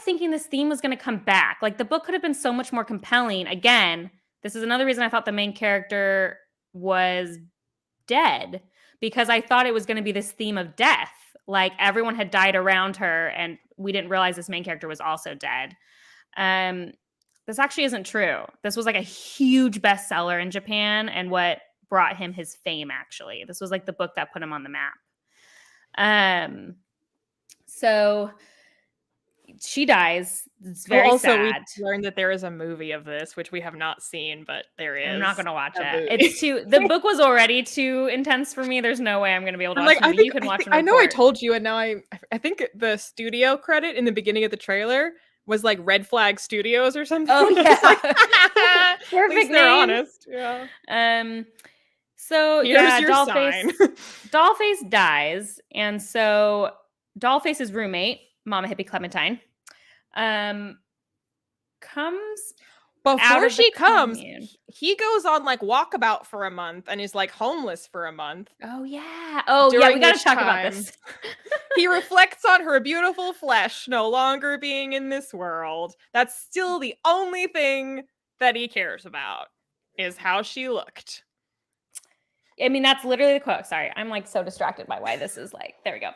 thinking this theme was going to come back. Like the book could have been so much more compelling. Again, this is another reason I thought the main character was dead, because I thought it was going to be this theme of death. Like everyone had died around her and we didn't realize this main character was also dead. This actually isn't true. This was like a huge bestseller in Japan and what brought him his fame, actually. This was like the book that put him on the map. So she dies. It's very also, we sad. learned that there is a movie of this, which we have not seen, but there is. I'm not going to watch a it. movie. It's too, the book was already too intense for me. There's no way I'm going to be able to I'm watch like, the movie. You can watch and I know I report. told you, and now I think the studio credit in the beginning of the trailer was like Red Flag Studios or something. Oh, I was yeah. like, at Perfect least they're name. honest. Yeah. So Here's yeah, your sign. Dollface dies, and so Dollface's roommate, Mama Hippie Clementine, comes out Before of she the comes, commune. he goes on like walkabout for a month and is like homeless for a month. Oh yeah. Oh yeah, During we got to which talk about time this. He reflects on her beautiful flesh no longer being in this world. That's still the only thing that he cares about, is how she looked. I mean, that's literally the quote. Sorry, I'm like so distracted by why this is like. There we go.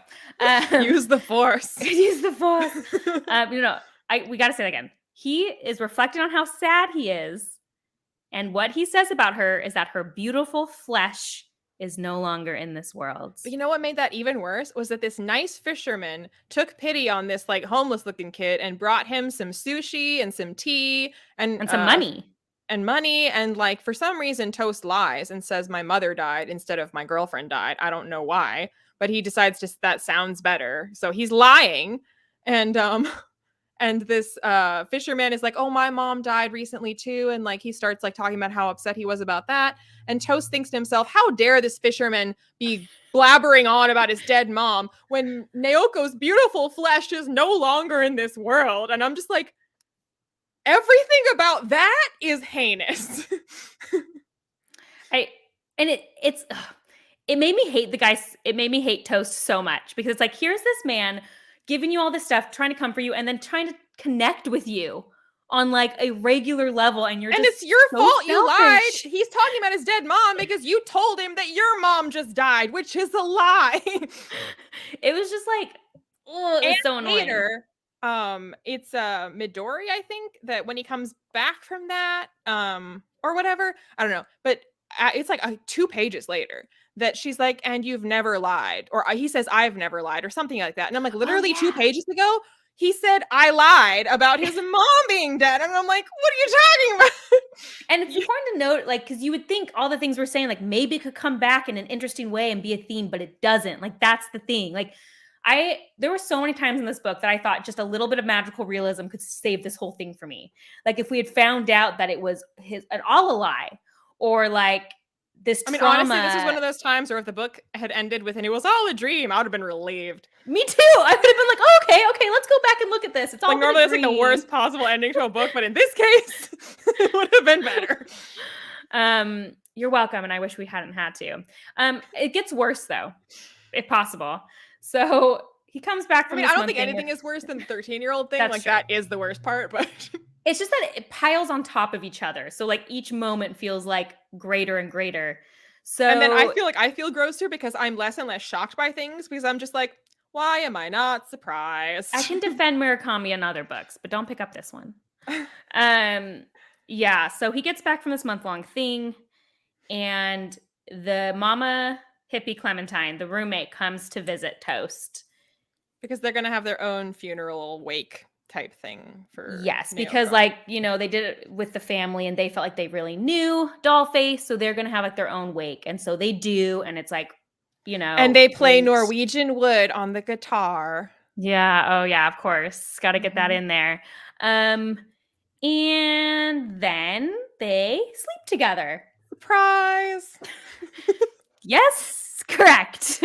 Use the force. Use the force. We got to say that again. He is reflecting on how sad he is, and what he says about her is that her beautiful flesh is no longer in this world. But you know what made that even worse was that this nice fisherman took pity on this like homeless looking kid and brought him some sushi and some tea And some money. And like for some reason Toast lies and says my mother died instead of my girlfriend died. I don't know why, but he decides that sounds better. So he's lying. And this fisherman is like, oh, my mom died recently too. And like he starts like talking about how upset he was about that. And Toast thinks to himself, how dare this fisherman be blabbering on about his dead mom when Naoko's beautiful flesh is no longer in this world. And I'm just like, everything about that is heinous. It made me hate the guy. It made me hate Toast so much because it's like, here's this man giving you all this stuff, trying to comfort you, and then trying to connect with you on like a regular level, and it's your fault you lied. He's talking about his dead mom because you told him that your mom just died, which is a lie. It was just like, oh, it was so annoying. Later, it's Midori, I think, that when he comes back from that, or whatever, I don't know, but it's like 2 pages later that she's like, and you've never lied, or he says I've never lied, or something like that, and I'm like, literally 2 pages ago he said I lied about his mom being dead, and I'm like, what are you talking about? And it's important to note, like, because you would think all the things we're saying, like, maybe it could come back in an interesting way and be a theme, but it doesn't. Like, that's the thing. Like, there were so many times in this book that I thought just a little bit of magical realism could save this whole thing for me. Like, if we had found out that it was all a lie, or like this trauma. Honestly, this is one of those times where if the book had ended with and it was all a dream, I would have been relieved. Me too. I would have been like, oh, okay, let's go back and look at this. It's all like normally it's like the worst possible ending to a book, but in this case, it would have been better. You're welcome, and I wish we hadn't had to. It gets worse though, if possible. So he comes back from. I don't think anything is worse than the 13-year-old thing. Like, that is the worst part, but it's just that it piles on top of each other. So like each moment feels like greater and greater. So and then I feel gross too because I'm less and less shocked by things because I'm just like, why am I not surprised? I can defend Murakami in other books, but don't pick up this one. Yeah. So he gets back from this month-long thing, and the Mama Hippie Clementine, the roommate, comes to visit Toast because they're gonna have their own funeral wake type thing for yes, Naoko. because like, you know, they did it with the family and they felt like they really knew Dollface, so they're gonna have like their own wake, and so they do, and it's like, you know, and they play Norwegian Wood on the guitar. Yeah, oh yeah, of course, got to get that in there. And then they sleep together. Surprise. Yes, correct.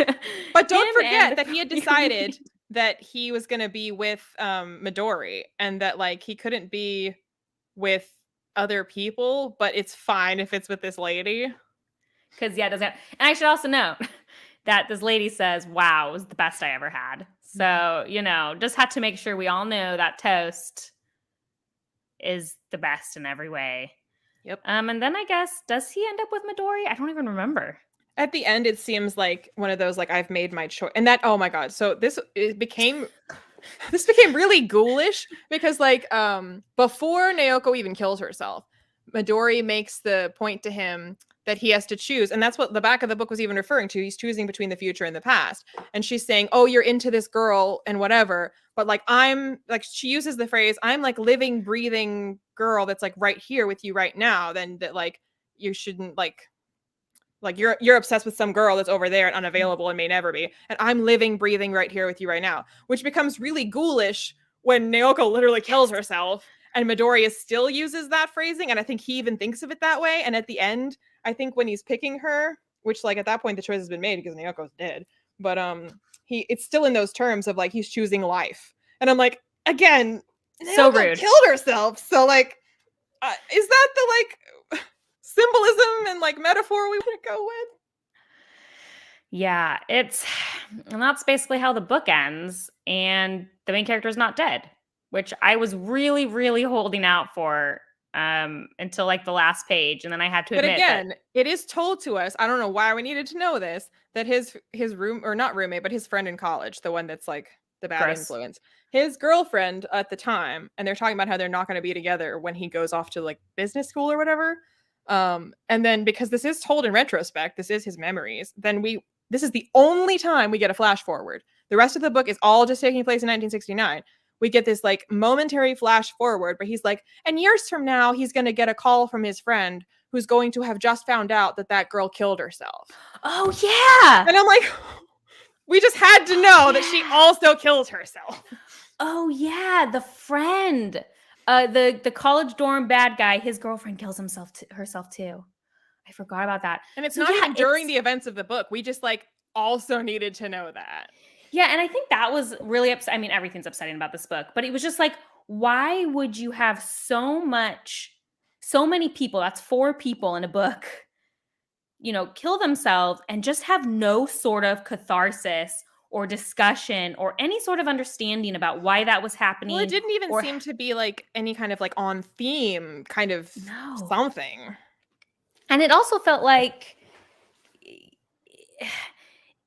But don't forget that he had decided that he was going to be with Midori, and that like he couldn't be with other people, but it's fine if it's with this lady. Because yeah, it doesn't. And I should also note that this lady says, "Wow, it was the best I ever had." So, you know, just had to make sure we all know that Toast is the best in every way. Yep. And then I guess, does he end up with Midori? I don't even remember. At the end, it seems like one of those, like, I've made my choice. And that, oh my God. So this became really ghoulish because like, before Naoko even kills herself, Midori makes the point to him that he has to choose. And that's what the back of the book was even referring to. He's choosing between the future and the past. And she's saying, oh, you're into this girl and whatever. But like, I'm like, she uses the phrase, I'm like living, breathing girl that's like right here with you right now. Then that like, you shouldn't like you're obsessed with some girl that's over there and unavailable and may never be. And I'm living, breathing right here with you right now, which becomes really ghoulish when Naoko literally kills herself. And Midoriya still uses that phrasing. And I think he even thinks of it that way. And at the end, I think when he's picking her, which like at that point the choice has been made because Naoko's dead, but it's still in those terms of like he's choosing life. And I'm like, again, So Naoko rude. killed herself. So like, is that the like symbolism and like metaphor we want to go with? Yeah, and that's basically how the book ends. And the main character is not dead, which I was really, really holding out for until like the last page. And then I had to But admit that. again, it is told to us, I don't know why we needed to know this, that his room, or not roommate, but his friend in college, the one that's like the bad Gross. influence, his girlfriend at the time, and they're talking about how they're not going to be together when he goes off to like business school or whatever. And then because this is told in retrospect, this is his memories, then this is the only time we get a flash forward. The rest of the book is all just taking place in 1969. We get this like momentary flash forward, but he's like, and years from now, he's going to get a call from his friend who's going to have just found out that that girl killed herself. Oh, yeah. And I'm like, we just had to know that she also kills herself. Oh, yeah. The friend, the college dorm bad guy, his girlfriend kills herself too. I forgot about that. And it's So, not yeah, even during the events of the book. We just like also needed to know that. Yeah, and I think that was really I mean, everything's upsetting about this book, but it was just like, why would you have so many people, that's 4 people in a book, kill themselves and just have no sort of catharsis or discussion or any sort of understanding about why that was happening? Well, it didn't even or seem to be like any kind of like on theme kind of No. something. And it also felt like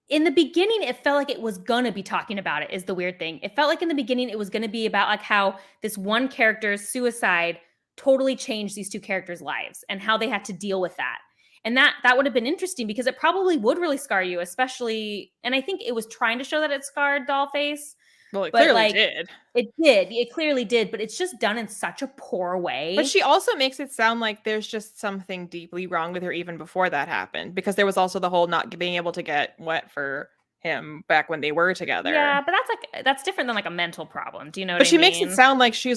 in the beginning, it felt like it was gonna be talking about it, is the weird thing. It felt like in the beginning, it was gonna be about like how this one character's suicide totally changed these 2 characters' lives and how they had to deal with that. And that would have been interesting because it probably would really scar you, especially, and I think it was trying to show that it scarred Dollface. Well, it But clearly like did. it did. It clearly did, but it's just done in such a poor way. But she also makes it sound like there's just something deeply wrong with her even before that happened, because there was also the whole not being able to get wet for him back when they were together. Yeah, but that's different than like a mental problem. Do you know what But I she mean? makes it sound like she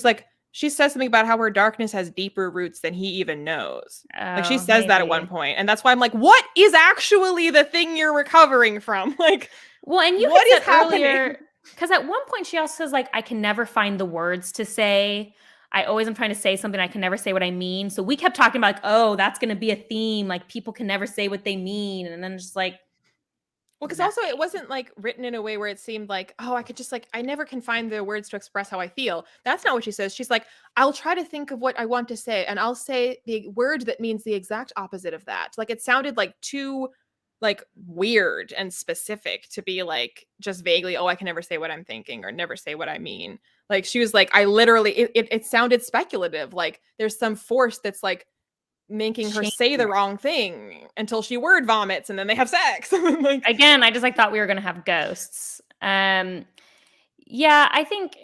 says something about how her darkness has deeper roots than he even knows. Like she says that at one point, and that's why I'm like, what is actually the thing you're recovering from? Like, well, and you what had is said happening? earlier, because at one point she also says like, I can never find the words to say. I always am trying to say something. I can never say what I mean. So we kept talking about like, oh, that's going to be a theme. Like people can never say what they mean. And then just like, Well, because also it wasn't like written in a way where it seemed like, oh, I could just like, I never can find the words to express how I feel. That's not what she says. She's like, I'll try to think of what I want to say, and I'll say the word that means the exact opposite of that. Like it sounded like too like weird and specific to be like just vaguely, oh, I can never say what I'm thinking or never say what I mean. Like she was like, I literally, it sounded speculative. Like there's some force that's like making her say the wrong thing until she word vomits and then they have sex. Like, again, I just like thought we were going to have ghosts. Yeah, I think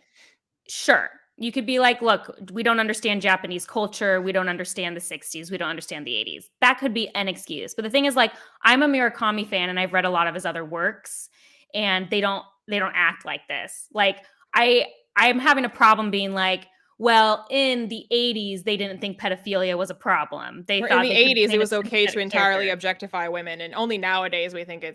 sure. You could be like, look, we don't understand Japanese culture. We don't understand the 60s. We don't understand the 80s. That could be an excuse. But the thing is, like, I'm a Murakami fan and I've read a lot of his other works, and they don't act like this. Like, I'm having a problem being like, well, in the 80s, they didn't think pedophilia was a problem. They or thought in the they could 80s, it paint a was okay to sympathetic entirely character. objectify women, and only nowadays we think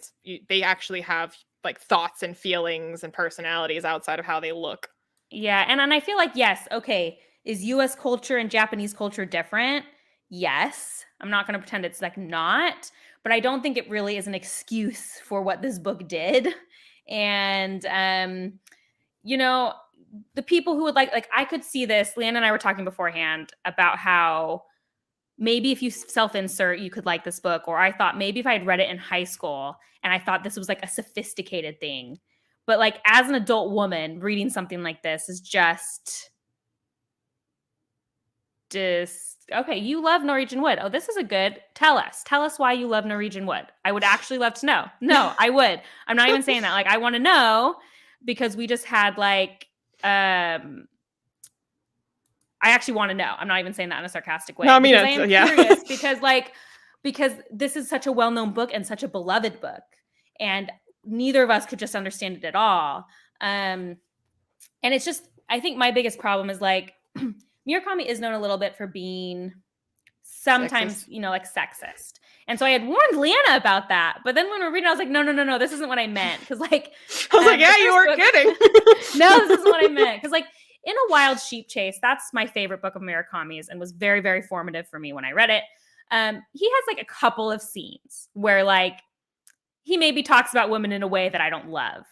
they actually have like thoughts and feelings and personalities outside of how they look. Yeah, and I feel like, yes, okay, is US culture and Japanese culture different? Yes. I'm not going to pretend it's like not, but I don't think it really is an excuse for what this book did. And you know, the people who would like I could see this, Liene and I were talking beforehand about how maybe if you self-insert, you could like this book, or I thought maybe if I had read it in high school and I thought this was like a sophisticated thing. But like as an adult woman reading something like this is just Okay, you love Norwegian Wood. Oh, this is a good. Tell us why you love Norwegian Wood. I would actually love to know. No, I would. I'm not even saying that. Like, I want to know because we just had like, I actually want to know. I'm not even saying that in a sarcastic way. No, I mean, because I am yeah. curious because this is such a well-known book and such a beloved book, and neither of us could just understand it at all. And it's just, I think my biggest problem is like Murakami is known a little bit for being sometimes, Sexist. like sexist. And so I had warned Leanna about that. But then when we're reading, I was like, no, this isn't what I meant. Because like, I was like, yeah, you weren't kidding. No, this isn't what I meant. Because like, In a Wild Sheep Chase, that's my favorite book of Murakami's and was very, very formative for me when I read it. He has like a couple of scenes where like he maybe talks about women in a way that I don't love.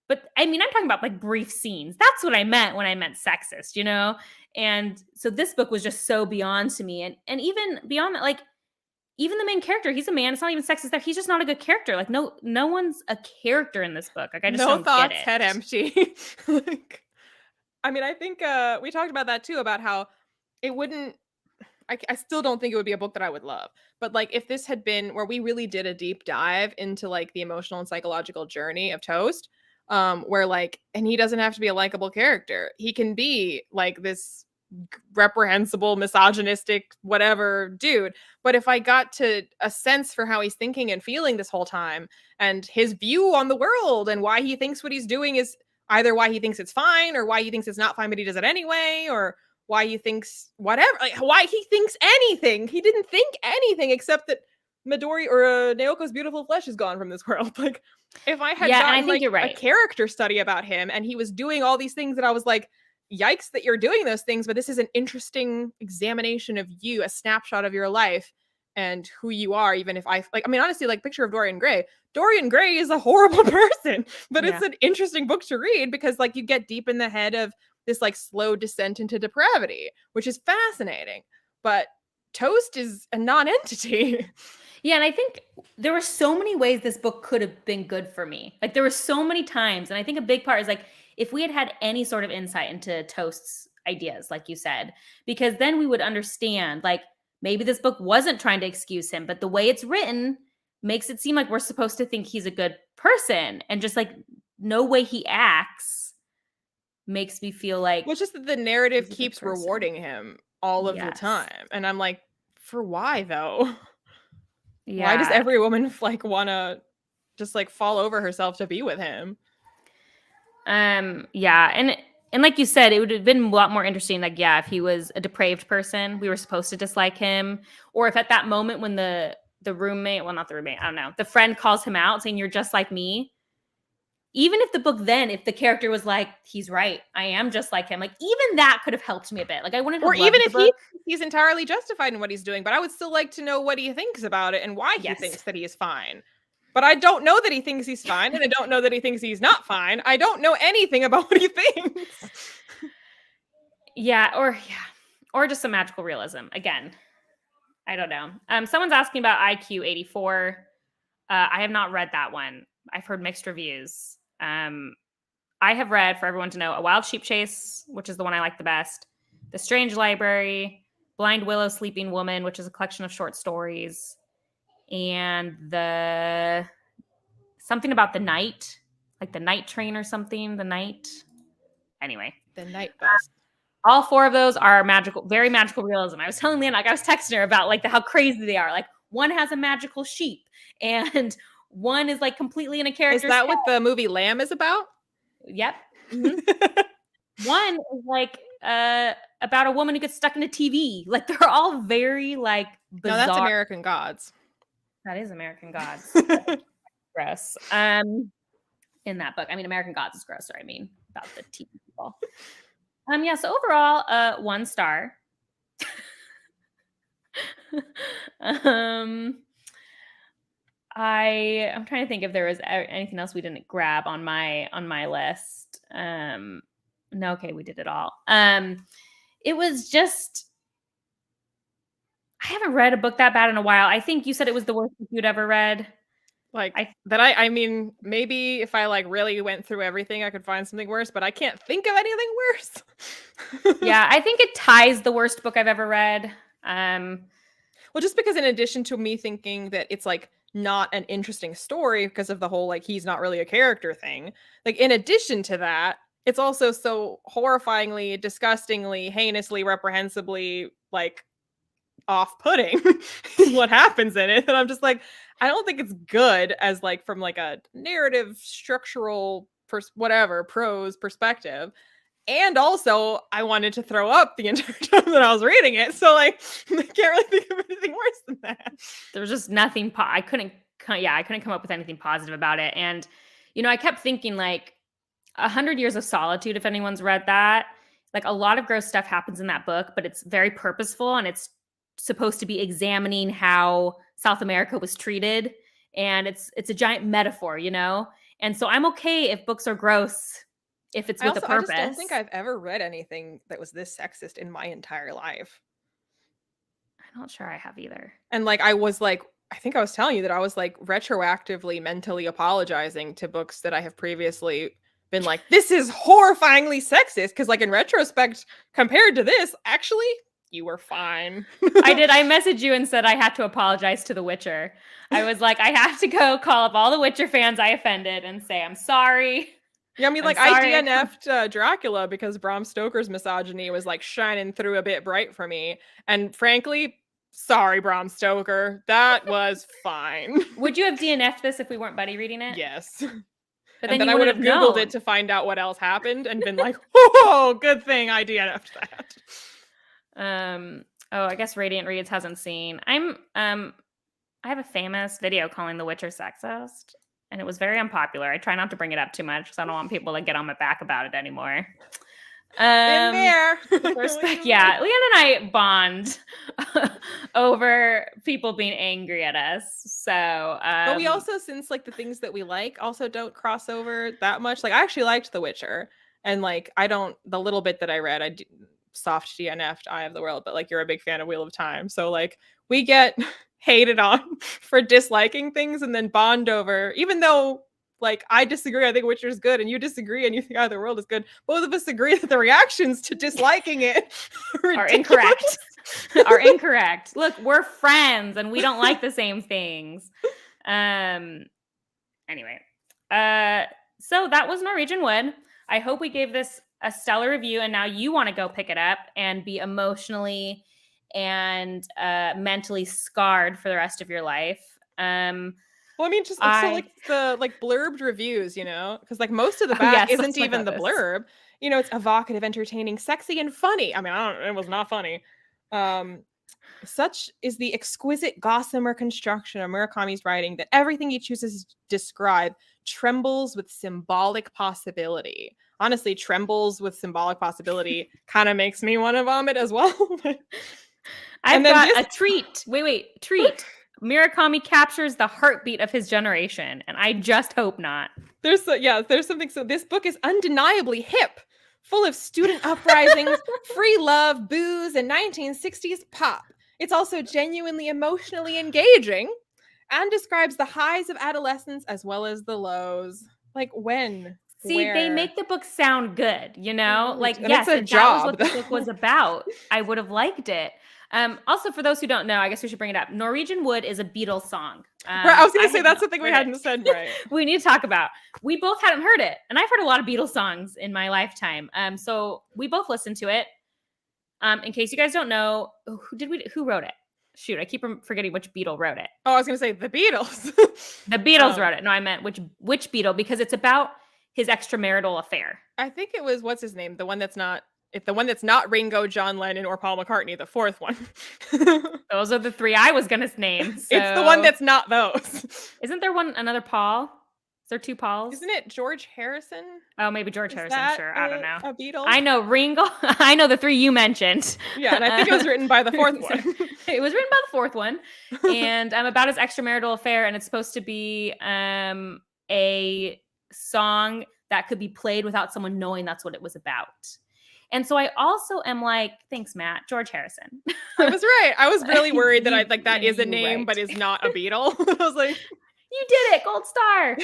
But I mean, I'm talking about like brief scenes. That's what I meant when I meant sexist, And so this book was just so beyond to me. And even beyond that, like even the main character, he's a man. It's not even sexist there. He's just not a good character. Like no one's a character in this book. Like I just no don't thoughts, get it. head empty. Like, I mean, I think we talked about that too, about how it wouldn't, I still don't think it would be a book that I would love. But like if this had been where we really did a deep dive into like the emotional and psychological journey of Toast, where like, and he doesn't have to be a likable character. He can be like this reprehensible, misogynistic, whatever dude. But if I got to a sense for how he's thinking and feeling this whole time and his view on the world and why he thinks what he's doing is either why he thinks it's fine or why he thinks it's not fine, but he does it anyway, or why he thinks whatever, like why he thinks anything. He didn't think anything except that Midori or Naoko's beautiful flesh is gone from this world. Like if I had gotten like a character study about him and he was doing all these things that I was like, yikes that you're doing those things, but this is an interesting examination of you, a snapshot of your life and who you are. Even if I mean, honestly, like picture of Dorian Gray. Dorian Gray is a horrible person, but it's an interesting book to read because like you get deep in the head of this like slow descent into depravity, which is fascinating. But Toast is a non-entity. Yeah, and I think there were so many ways this book could have been good for me. Like there were so many times, and I think a big part is like if we had had any sort of insight into Toast's ideas, like you said, because then we would understand like maybe this book wasn't trying to excuse him, but the way it's written makes it seem like we're supposed to think he's a good person, and just like no way he acts makes me feel like well, just that the narrative keeps rewarding him all of the time. And I'm like, for why though? Yeah. Why does every woman like want to just like fall over herself to be with him? Yeah. And like you said, it would have been a lot more interesting. Like, yeah, if he was a depraved person, we were supposed to dislike him. Or if at that moment when the roommate, well, not the roommate, I don't know, the friend calls him out saying, you're just like me. Even if the book then, if the character was like, he's right, I am just like him, like even that could have helped me a bit. Like I wouldn't have loved the book. He's entirely justified in what he's doing, but I would still like to know what he thinks about it and why he thinks that he is fine. But I don't know that he thinks he's fine, and I don't know that he thinks he's not fine. I don't know anything about what he thinks. Or just some magical realism. Again, I don't know. Someone's asking about IQ 84. I have not read that one. I've heard mixed reviews. I have read, for everyone to know, A Wild Sheep Chase, which is the one I like the best, The Strange Library, Blind Willow Sleeping Woman, which is a collection of short stories, and the something about the night, like the night train or something, the night. Anyway. The night bus. All four of those are magical, very magical realism. I was telling Leanna, I was texting her about like how crazy they are. Like one has a magical sheep and one is like completely in a character's Is that what the movie Lamb is about? Yep. Mm-hmm. One is like about a woman who gets stuck in a TV. Like they're all very like bizarre. No, that's American Gods. That is American Gods. Gross. In that book, I mean, American Gods is grosser. I mean, about the TV people. Yeah. So overall, 1 star. I'm trying to think if there was anything else we didn't grab on my list. No, okay, we did it all. It was just, I haven't read a book that bad in a while. I think you said it was the worst book you'd ever read. Like I that I mean, maybe if I like really went through everything, I could find something worse, but I can't think of anything worse. yeah, I think it ties the worst book I've ever read. Well, just because in addition to me thinking that it's like not an interesting story because of the whole like he's not really a character thing, like in addition to that, it's also so horrifyingly, disgustingly, heinously, reprehensibly like off-putting what happens in it that I'm just like, I don't think it's good as like from like a narrative structural whatever prose perspective. And also, I wanted to throw up the entire time that I was reading it. So, like, I can't really think of anything worse than that. there was just nothing. I couldn't. Yeah, I couldn't come up with anything positive about it. And I kept thinking like 100 Years of Solitude. If anyone's read that, like a lot of gross stuff happens in that book, but it's very purposeful and it's supposed to be examining how South America was treated, and it's a giant metaphor, And so I'm okay if books are gross if it's with a I just don't think purpose. I've ever read anything that was this sexist in my entire life. I'm not sure I have either. And like, I think I was telling you that I was like retroactively mentally apologizing to books that I have previously been like, this is horrifyingly sexist. Cause like in retrospect, compared to this, actually, you were fine. I did. I messaged you and said I had to apologize to The Witcher. I was like, I have to go call up all the Witcher fans I offended and say, I'm sorry. Yeah, I mean, like, I DNF'd Dracula because Bram Stoker's misogyny was like shining through a bit bright for me. And frankly, sorry, Bram Stoker. That was fine. Would you have DNF'd this if we weren't buddy reading it? Yes. But And then then you I would wouldn't have have Googled known. it to find out what else happened and been like, whoa, good thing I DNF'd that. Oh, I guess Radiant Reads hasn't seen. I have a famous video calling The Witcher sexist, and it was very unpopular. I try not to bring it up too much because I don't want people to get on my back about it anymore. Been there. Yeah, Liene and I bond over people being angry at us. So, but we also, since like the things that we like also don't cross over that much. Like I actually liked The Witcher, and like the little bit that I read, soft DNF'd Eye of the World, but like you're a big fan of Wheel of Time, so like we get hated on for disliking things and then bond over, even though like I disagree, I think Witcher's good, and you disagree and you think Eye of the World is good. Both of us agree that the reactions to disliking it are incorrect. Are incorrect. Look, we're friends and we don't like the same things. Anyway, so that was Norwegian Wood. I hope we gave this a stellar review, and now you want to go pick it up and be emotionally and mentally scarred for the rest of your life. Well, I mean, just so like the like blurbed reviews, because like most of the back isn't even the blurb. It's evocative, entertaining, sexy, and funny. I mean, it was not funny. Such is the exquisite gossamer construction of Murakami's writing that everything he chooses to describe trembles with symbolic possibility. Honestly, trembles with symbolic possibility kind of makes me want to vomit as well. I've got a treat. Wait, treat. Murakami captures the heartbeat of his generation, and I just hope not. There's something. So this book is undeniably hip, full of student uprisings, free love, booze, and 1960s pop. It's also genuinely emotionally engaging and describes the highs of adolescence as well as the lows. Like when? See, where? They make the book sound good, Like, and yes, if that was what the book was about, I would have liked it. Also, for those who don't know, I guess we should bring it up. Norwegian Wood is a Beatles song. Right, I was going to say that's something we hadn't said, right? We need to talk about. We both hadn't heard it, and I've heard a lot of Beatles songs in my lifetime. So we both listened to it. In case you guys don't know, who wrote it? Shoot, I keep forgetting which Beatle wrote it. Oh, I was going to say the Beatles. The Beatles wrote it. No, I meant which Beatle, because it's about his extramarital affair. I think it was, what's his name? The one that's not Ringo, John Lennon, or Paul McCartney, the fourth one. Those are the three I was going to name. So. It's the one that's not those. Isn't there another Paul? Is there two Pauls? Isn't it George Harrison? Oh, maybe George Harrison. Sure. I don't know. A Beatle? I know Ringo. I know the three you mentioned. Yeah, and I think it was written by the fourth one. It was written by the fourth one. And about his extramarital affair. And it's supposed to be a song that could be played without someone knowing that's what it was about. And so I also am like, thanks, Matt, George Harrison. I was right. I was really worried that that is a name, right. But is not a Beatle. I was like, You did it, gold star.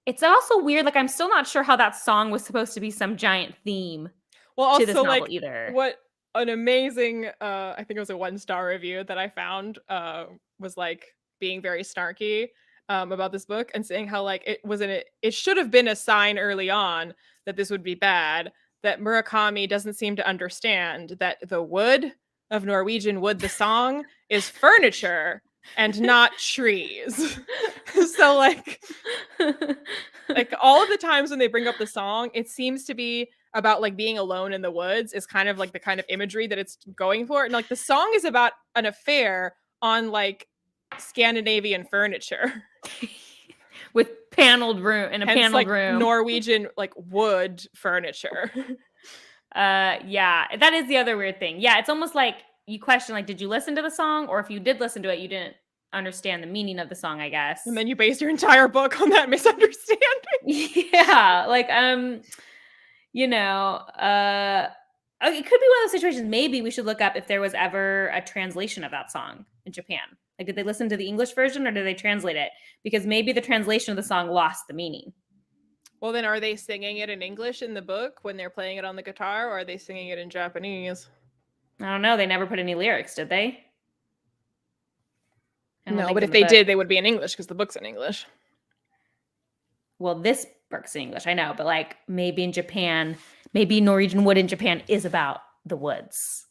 It's also weird. Like I'm still not sure how that song was supposed to be some giant theme Well, to this also, novel like, either. what an amazing, I think it was a 1-star review that I found, was, like, being very snarky, about this book and saying how, like, it should have been a sign early on that this would be bad, that Murakami doesn't seem to understand that the wood of Norwegian Wood, the song, is furniture and not trees. So, like all of the times when they bring up the song, it seems to be about like being alone in the woods is kind of like the kind of imagery that it's going for. And like the song is about an affair on like Scandinavian furniture. With paneled room in a Hence paneled like room. Norwegian like wood furniture. Yeah, that is the other weird thing. Yeah, it's almost like you question like did you listen to the song, or if you did listen to it you didn't understand the meaning of the song, I guess. And then you base your entire book on that misunderstanding. Yeah, like you know, it could be one of those situations. Maybe we should look up if there was ever a translation of that song in Japan. Like, did they listen to the English version or did they translate it? Because maybe the translation of the song lost the meaning. Well, then are they singing it in English in the book when they're playing it on the guitar, or are they singing it in Japanese? I don't know. They never put any lyrics, did they? I don't No, think but in if the they book. did, they would be in English because the book's in English. Well, this book's in English, I know, but like maybe in Japan, maybe Norwegian Wood in Japan is about the woods.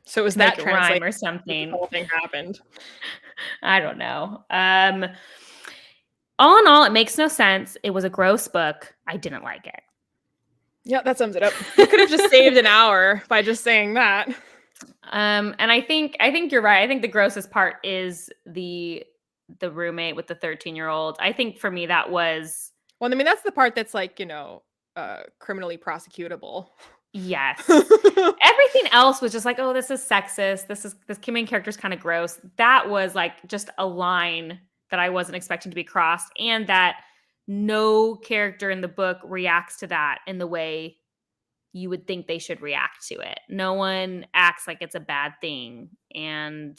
So is To that make it rhyme translated? or This something. whole thing happened. I don't know. All in all, it makes no sense. It was a gross book. I didn't like it. Yeah, that sums it up. You could have just saved an hour by just saying that. And I think you're right. I think the grossest part is the roommate with the 13-year-old. I think for me that was Well, I mean, that's the part that's like, criminally prosecutable. yes. Everything else was just like, oh, this is sexist. This main character's kind of gross. That was like just a line that I wasn't expecting to be crossed, and that no character in the book reacts to that in the way you would think they should react to it. No one acts like it's a bad thing. And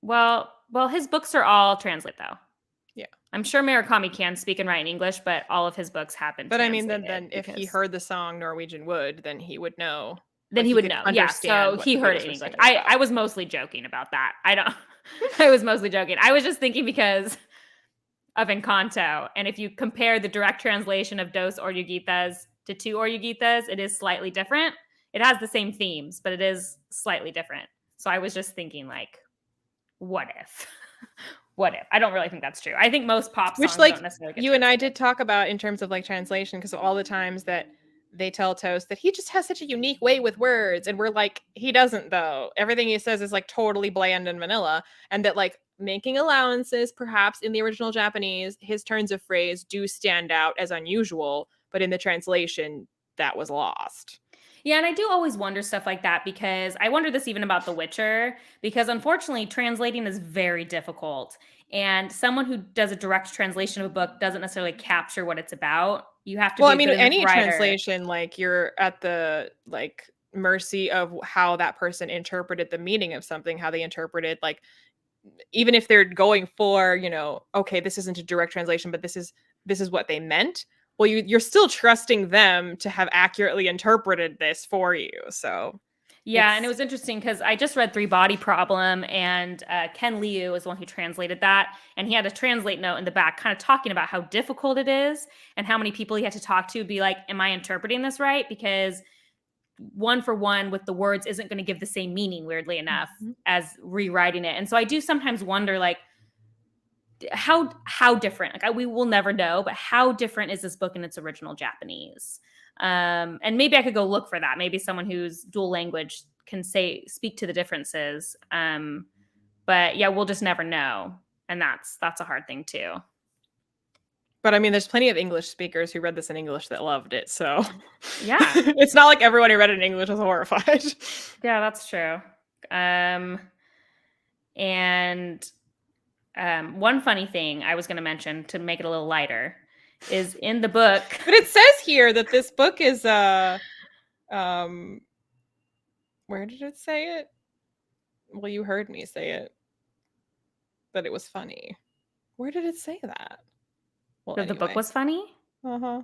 well, his books are all translate though. Yeah. I'm sure Murakami can speak and write in English, but all of his books have been But I mean, translated. then if he heard the song Norwegian Wood, then he would know. Then Like he he would could know. Yeah, so understand what he the heard it Beatles in were English. singing I about. was mostly joking about that. I don't I was mostly joking. I was just thinking because of Encanto, and if you compare the direct translation of Dos Oruguitas to Two Oruguitas, it is slightly different. It has the same themes, but it is slightly different. So I was just thinking like, what if? What if? I don't really think that's true. I think most pop Which, songs like, don't necessarily get you and I translated. did talk about in terms of like translation, because all the times that they tell Toast that he just has such a unique way with words, and we're like, he doesn't though. Everything he says is like totally bland and vanilla, and that like making allowances perhaps in the original Japanese, his turns of phrase do stand out as unusual, but in the translation that was lost. Yeah, and I do always wonder stuff like that, because I wonder this even about The Witcher, because unfortunately translating is very difficult. And someone who does a direct translation of a book doesn't necessarily capture what it's about. You have to Well, be I a mean, good enough any writer. translation, like you're at the like mercy of how that person interpreted the meaning of something, how they interpreted like even if they're going for, okay, this isn't a direct translation, but this is what they meant. Well, you're still trusting them to have accurately interpreted this for you. So Yeah, and it it's was interesting because I just read Three Body Problem, and Ken Liu is the one who translated that, and he had a translate note in the back, kind of talking about how difficult it is and how many people he had to talk to, be like, "Am I interpreting this right?" Because one for one with the words isn't going to give the same meaning, weirdly enough, Mhm. as rewriting it. And so I do sometimes wonder, like, how different. Like, we will never know, but how different is this book in its original Japanese? And maybe I could go look for that. Maybe someone who's dual language can speak to the differences. But yeah, we'll just never know, and that's a hard thing too. But I mean, there's plenty of English speakers who read this in English that loved it. So Yeah, it's not like everyone who read it in English was horrified. yeah, that's true. And one funny thing I was going to mention to make it a little lighter is in the book. But it says here that this book is um where did it say it? Well, you heard me say it. That it was funny. Where did it say that? Well, That the book anyway. was funny? Uh-huh.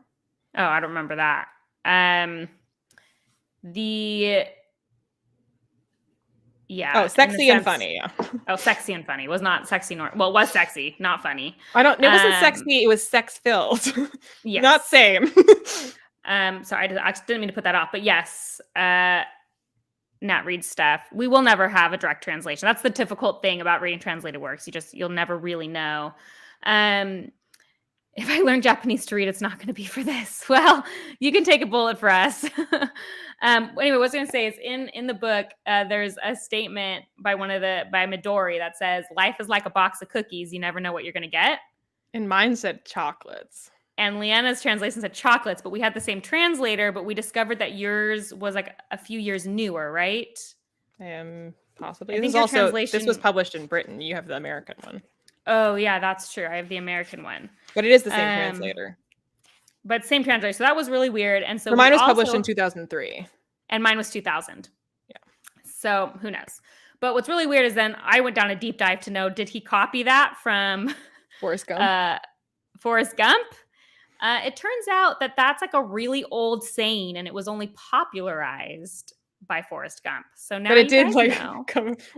Oh, I don't remember that. The Oh, Yeah, in the sexy and sense, funny, yeah. oh, sexy and funny. It was not sexy nor well, it was sexy, not funny. It wasn't sexy, it was sex-filled. Not Yes. same. Sorry, I just didn't mean to put that off, but yes, Nat reads stuff. We will never have a direct translation. That's the difficult thing about reading translated works. You'll never really know. If I learn Japanese to read, it's not going to be for this. Well, you can take a bullet for us. Anyway, what I was going to say is in the book, there's a statement by Midori that says, "Life is like a box of cookies. You never know what you're going to get." And mine said chocolates. And Leanna's translation said chocolates, but we had the same translator, but we discovered that yours was like a few years newer, right? Possibly. I think this was published in Britain. You have the American one. Oh, yeah, that's true. I have the American one. But it is the same translator. But same translator. So that was really weird. And so mine was published in 2003. And mine was 2000. Yeah. So who knows? But what's really weird is then I went down a deep dive to know, did he copy that from Forrest Gump? Forrest Gump? It turns out that that's like a really old saying, and it was only popularized by Forrest Gump. So now, but it did know.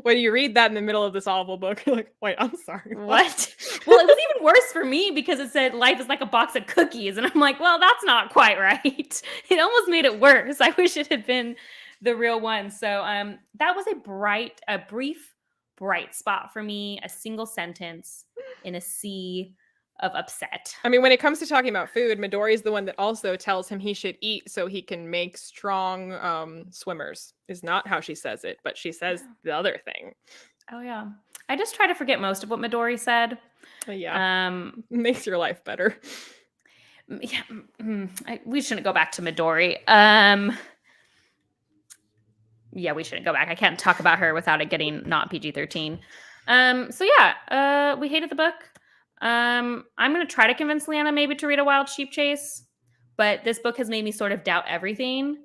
When you read that in the middle of this awful book, you're like, "Wait, I'm sorry, what?" Well, it was even worse for me because it said life is like a box of cookies, and I'm like, well, that's not quite right. It almost made it worse. I wish it had been the real one. So that was a brief bright spot for me. A single sentence in a sea of upset. I mean, when it comes to talking about food, Midori is the one that also tells him he should eat so he can make strong swimmers. Is not how she says it, but she says the other thing. Oh yeah, I just try to forget most of what Midori said. Yeah, makes your life better. Yeah, we shouldn't go back to Midori. Yeah, we shouldn't go back. I can't talk about her without it getting not PG-13. So yeah, we hated the book. I'm going to try to convince Leanna maybe to read A Wild Sheep Chase, but this book has made me sort of doubt everything.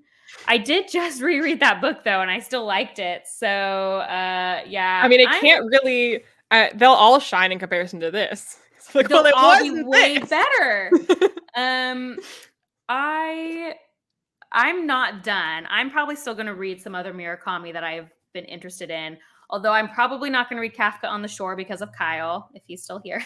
I did just reread that book though, and I still liked it. So yeah. I mean, it can't really. They'll all shine in comparison to this. Like, well, it all be way better. I'm not done. I'm probably still going to read some other Murakami that I've been interested in. Although I'm probably not going to read Kafka on the Shore because of Kyle, if he's still here.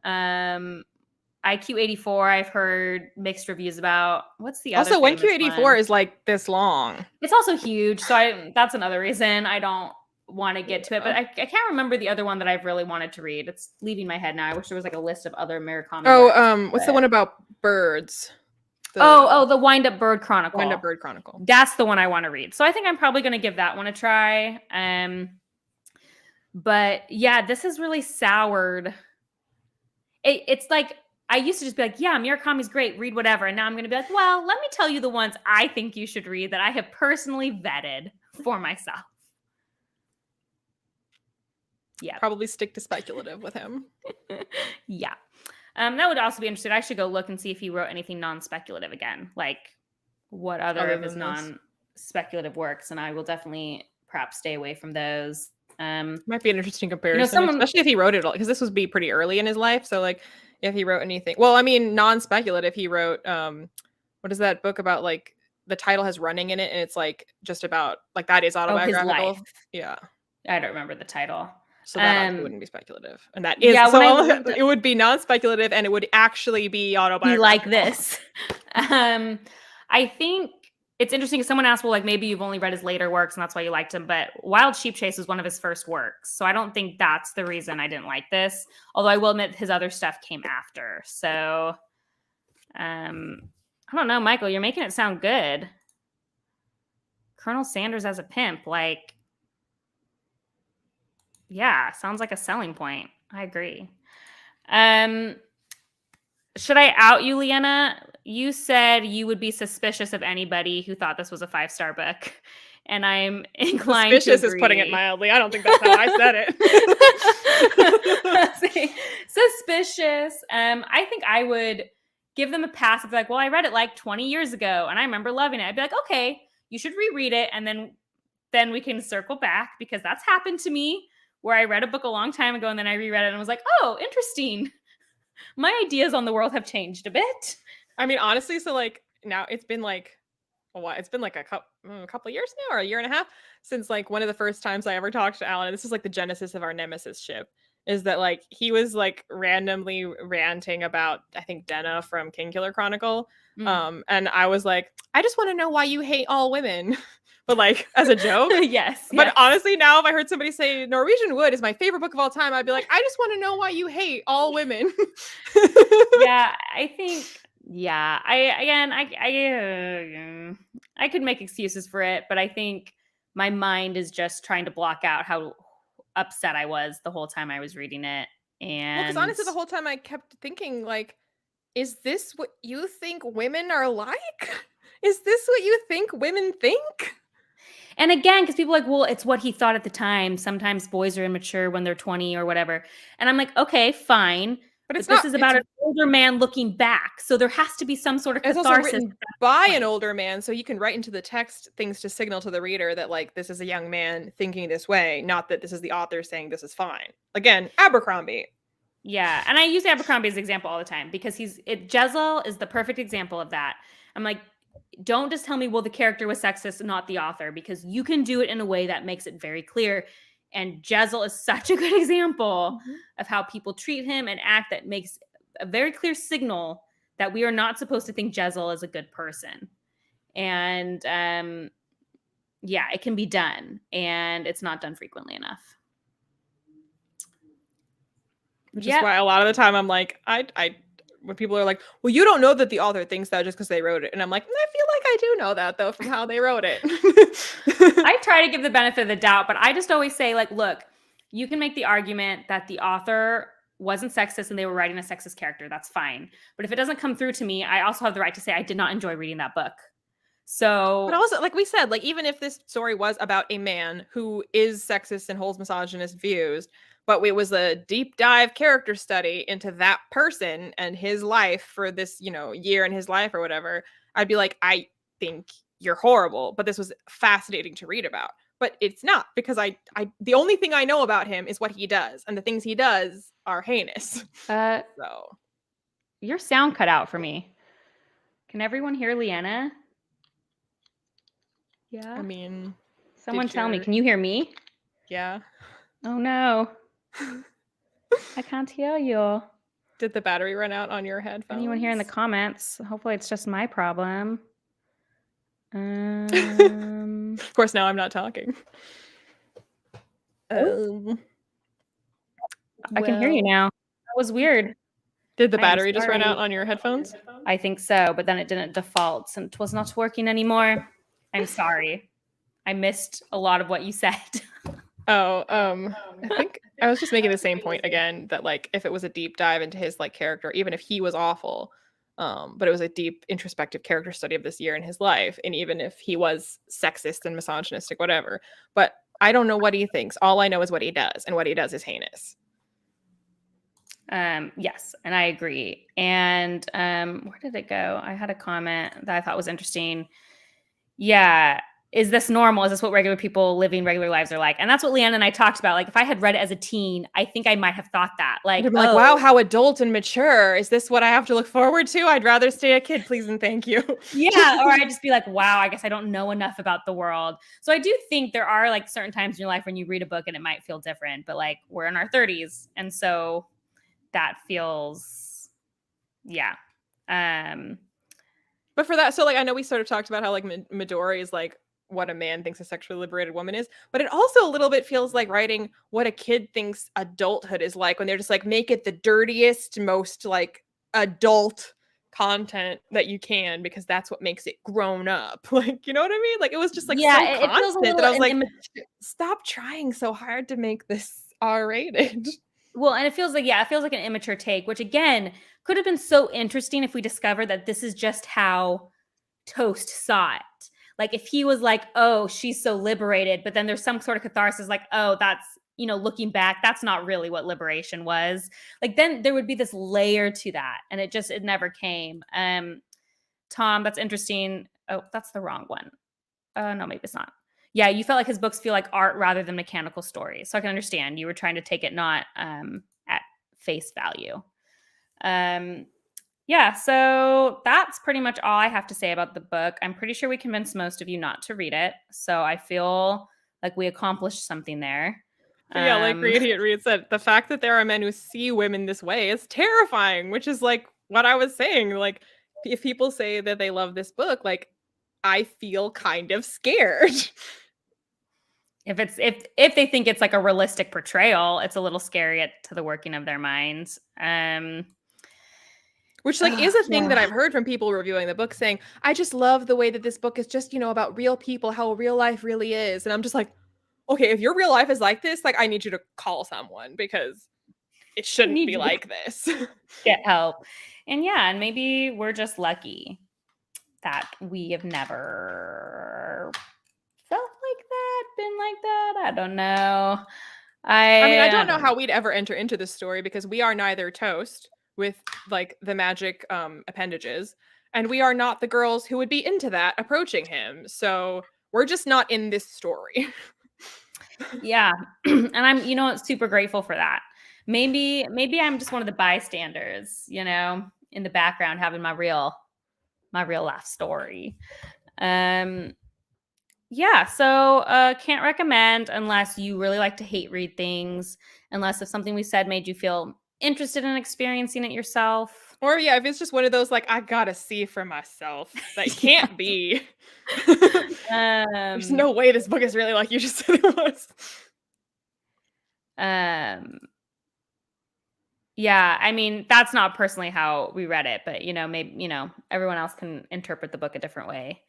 IQ84, I've heard mixed reviews about. What's the other? Also, IQ84 is like this long. It's also huge, so that's another reason I don't want to get to it. But I can't remember the other one that I've really wanted to read. It's leaving my head now. I wish there was like a list of other Murakami. What's the one about birds? The Wind Up Bird Chronicle. Wind Up Bird Chronicle. That's the one I want to read. So I think I'm probably going to give that one a try. But yeah, this has really soured. It's like, I used to just be like, yeah, Murakami's great, read whatever. And now I'm going to be like, well, let me tell you the ones I think you should read that I have personally vetted for myself. Yeah. Probably stick to speculative with him. Yeah. That would also be interesting. I should go look and see if he wrote anything non-speculative again. Like what other of his non-speculative works. And I will definitely perhaps stay away from those. Might be an interesting comparison, especially if he wrote it all, because this would be pretty early in his life. So like if he wrote anything, well, I mean, non-speculative, he wrote, what is that book about? Like the title has running in it. And it's like, just about like, that is autobiographical. His life. Yeah. I don't remember the title. So that wouldn't be speculative. And that is, it would be non-speculative and it would actually be autobiographical. Like this. I think it's interesting because someone asked, well, like maybe you've only read his later works and that's why you liked him. But Wild Sheep Chase was one of his first works. So I don't think that's the reason I didn't like this. Although I will admit his other stuff came after. So I don't know, Michael, you're making it sound good. Colonel Sanders as a pimp, like, yeah, sounds like a selling point. I agree. Should I out you, Leanna? You said you would be suspicious of anybody who thought this was a 5-star book. And I'm inclined suspicious to agree. Is putting it mildly. I don't think that's how I said it. Suspicious. I think I would give them a pass if they're like, well, I read it like 20 years ago and I remember loving it. I'd be like, okay, you should reread it and then then we can circle back, because that's happened to me where I read a book a long time ago and then I reread it and was like, oh, interesting. My ideas on the world have changed a bit. I mean, honestly, so like now it's been like a while. It's been like a couple of years now, or a year and a half, since like one of the first times I ever talked to Alan. And this is like the genesis of our nemesis ship. Is that like he was like randomly ranting about, I think, Denna from King Killer Chronicle. And I was like, I just want to know why you hate all women. But like as a joke. Yes. But yes. honestly, now if I heard somebody say Norwegian Wood is my favorite book of all time, I'd be like, I just want to know why you hate all women. Yeah, I think. Yeah, I could make excuses for it, but I think my mind is just trying to block out how upset I was the whole time I was reading it. Well, And because honestly, the whole time I kept thinking, like, is this what you think women are like? Is this what you think women think? and again, because people are like, well, it's what he thought at the time. Sometimes boys are immature when they're 20 or whatever. And I'm like, okay, fine. But But it's this not. is about an older man looking back. So there has to be some sort of It's also catharsis. written by an older man, so you can write into the text things to signal to the reader that, like, this is a young man thinking this way, not that this is the author saying this is fine. Again, Abercrombie. Yeah, and I use Abercrombie as an example all the time because Jezel is the perfect example of that. I'm like, don't just tell me, well, the character was sexist, not the author, because you can do it in a way that makes it very clear. And Jezel is such a good example of how people treat him and act, that makes a very clear signal that we are not supposed to think Jezel is a good person. And yeah, it can be done, and it's not done frequently enough. Which is why a lot of the time I'm like, when people are like, well, you don't know that the author thinks that just because they wrote it. And I'm like, I feel like I do know that, though, from how they wrote it. I try to give the benefit of the doubt, but I just always say, like, look, you can make the argument that the author wasn't sexist and they were writing a sexist character. That's fine. But if it doesn't come through to me, I also have the right to say I did not enjoy reading that book. So, but also, like we said, like, even if this story was about a man who is sexist and holds misogynist views, but it was a deep dive character study into that person and his life for this, year in his life or whatever, I'd be like, I think you're horrible, but this was fascinating to read about. But it's not, because the only thing I know about him is what he does, and the things he does are heinous. So your sound cut out for me. Can everyone hear Leanna? Yeah. I mean, someone tell me, can you hear me? Yeah. Oh no. I can't hear you. Did the battery run out on your headphones? Anyone here in the comments? Hopefully it's just my problem. Of course, now I'm not talking. I can hear you now. That was weird. Did the battery just run out on your headphones? I think so, but then it didn't default and it was not working anymore. I'm sorry. I missed a lot of what you said. I think I was just making the same point again, that like if it was a deep dive into his like character, even if he was awful, but it was a deep introspective character study of this year in his life, and even if he was sexist and misogynistic, whatever. But I don't know what he thinks. All I know is what he does, and what he does is heinous. Yes, and I agree. And where did it go? I had a comment that I thought was interesting. Yeah. Is this normal? Is this what regular people living regular lives are like? And that's what Liene and I talked about. Like, if I had read it as a teen, I think I might have thought that. Like, like, wow, how adult and mature. Is this what I have to look forward to? I'd rather stay a kid, please and thank you. Yeah, or I'd just be like, wow, I guess I don't know enough about the world. So I do think there are like certain times in your life when you read a book and it might feel different, but like we're in our 30s. And so that feels, yeah. But for that, so like I know we sort of talked about how like Midori is like what a man thinks a sexually liberated woman is, but it also a little bit feels like writing what a kid thinks adulthood is like, when they're just like, make it the dirtiest, most like adult content that you can, because that's what makes it grown up. Like, you know what I mean? Like, it was just like, yeah, so it feels a little that I was like, stop trying so hard to make this R-rated. Well, and it feels like an immature take, which again could have been so interesting if we discovered that this is just how Toast saw it. Like if he was like, oh, she's so liberated, but then there's some sort of catharsis, like, oh, that's, looking back, that's not really what liberation was. Like then there would be this layer to that. And it never came. Tom, that's interesting. Oh, that's the wrong one. No, maybe it's not. Yeah, you felt like his books feel like art rather than mechanical stories. So I can understand you were trying to take it not at face value. Um, yeah, so that's pretty much all I have to say about the book. I'm pretty sure we convinced most of you not to read it. So I feel like we accomplished something there. But yeah, like Um, Radiant Reed said, the fact that there are men who see women this way is terrifying, which is like what I was saying. Like, if people say that they love this book, like, I feel kind of scared. if they think it's like a realistic portrayal, it's a little scary to the working of their minds. Which, like, is a thing that Yeah. I've heard from people reviewing the book saying, I just love the way that this book is just, about real people, how real life really is. And I'm just like, okay, if your real life is like this, like, I need you to call someone because it I shouldn't need be you to like this. get help. And yeah, and maybe we're just lucky that we have never felt like that, been like that. I don't know. I mean, I I don't know don't how know. we'd ever enter into this story because we are neither Toast with like the magic appendages, and we are not the girls who would be into that approaching him. So we're just not in this story. Yeah. And I'm, super grateful for that. Maybe I'm just one of the bystanders, in the background having my real life story. Um yeah, so can't recommend unless you really like to hate read things, unless if something we said made you feel interested in experiencing it yourself. Or yeah, if it's just one of those like I gotta see for myself, that Yeah. can't be. There's Um no way this book is really like you just said it was. um yeah, I mean, that's not personally how we read it, but maybe, everyone else can interpret the book a different way.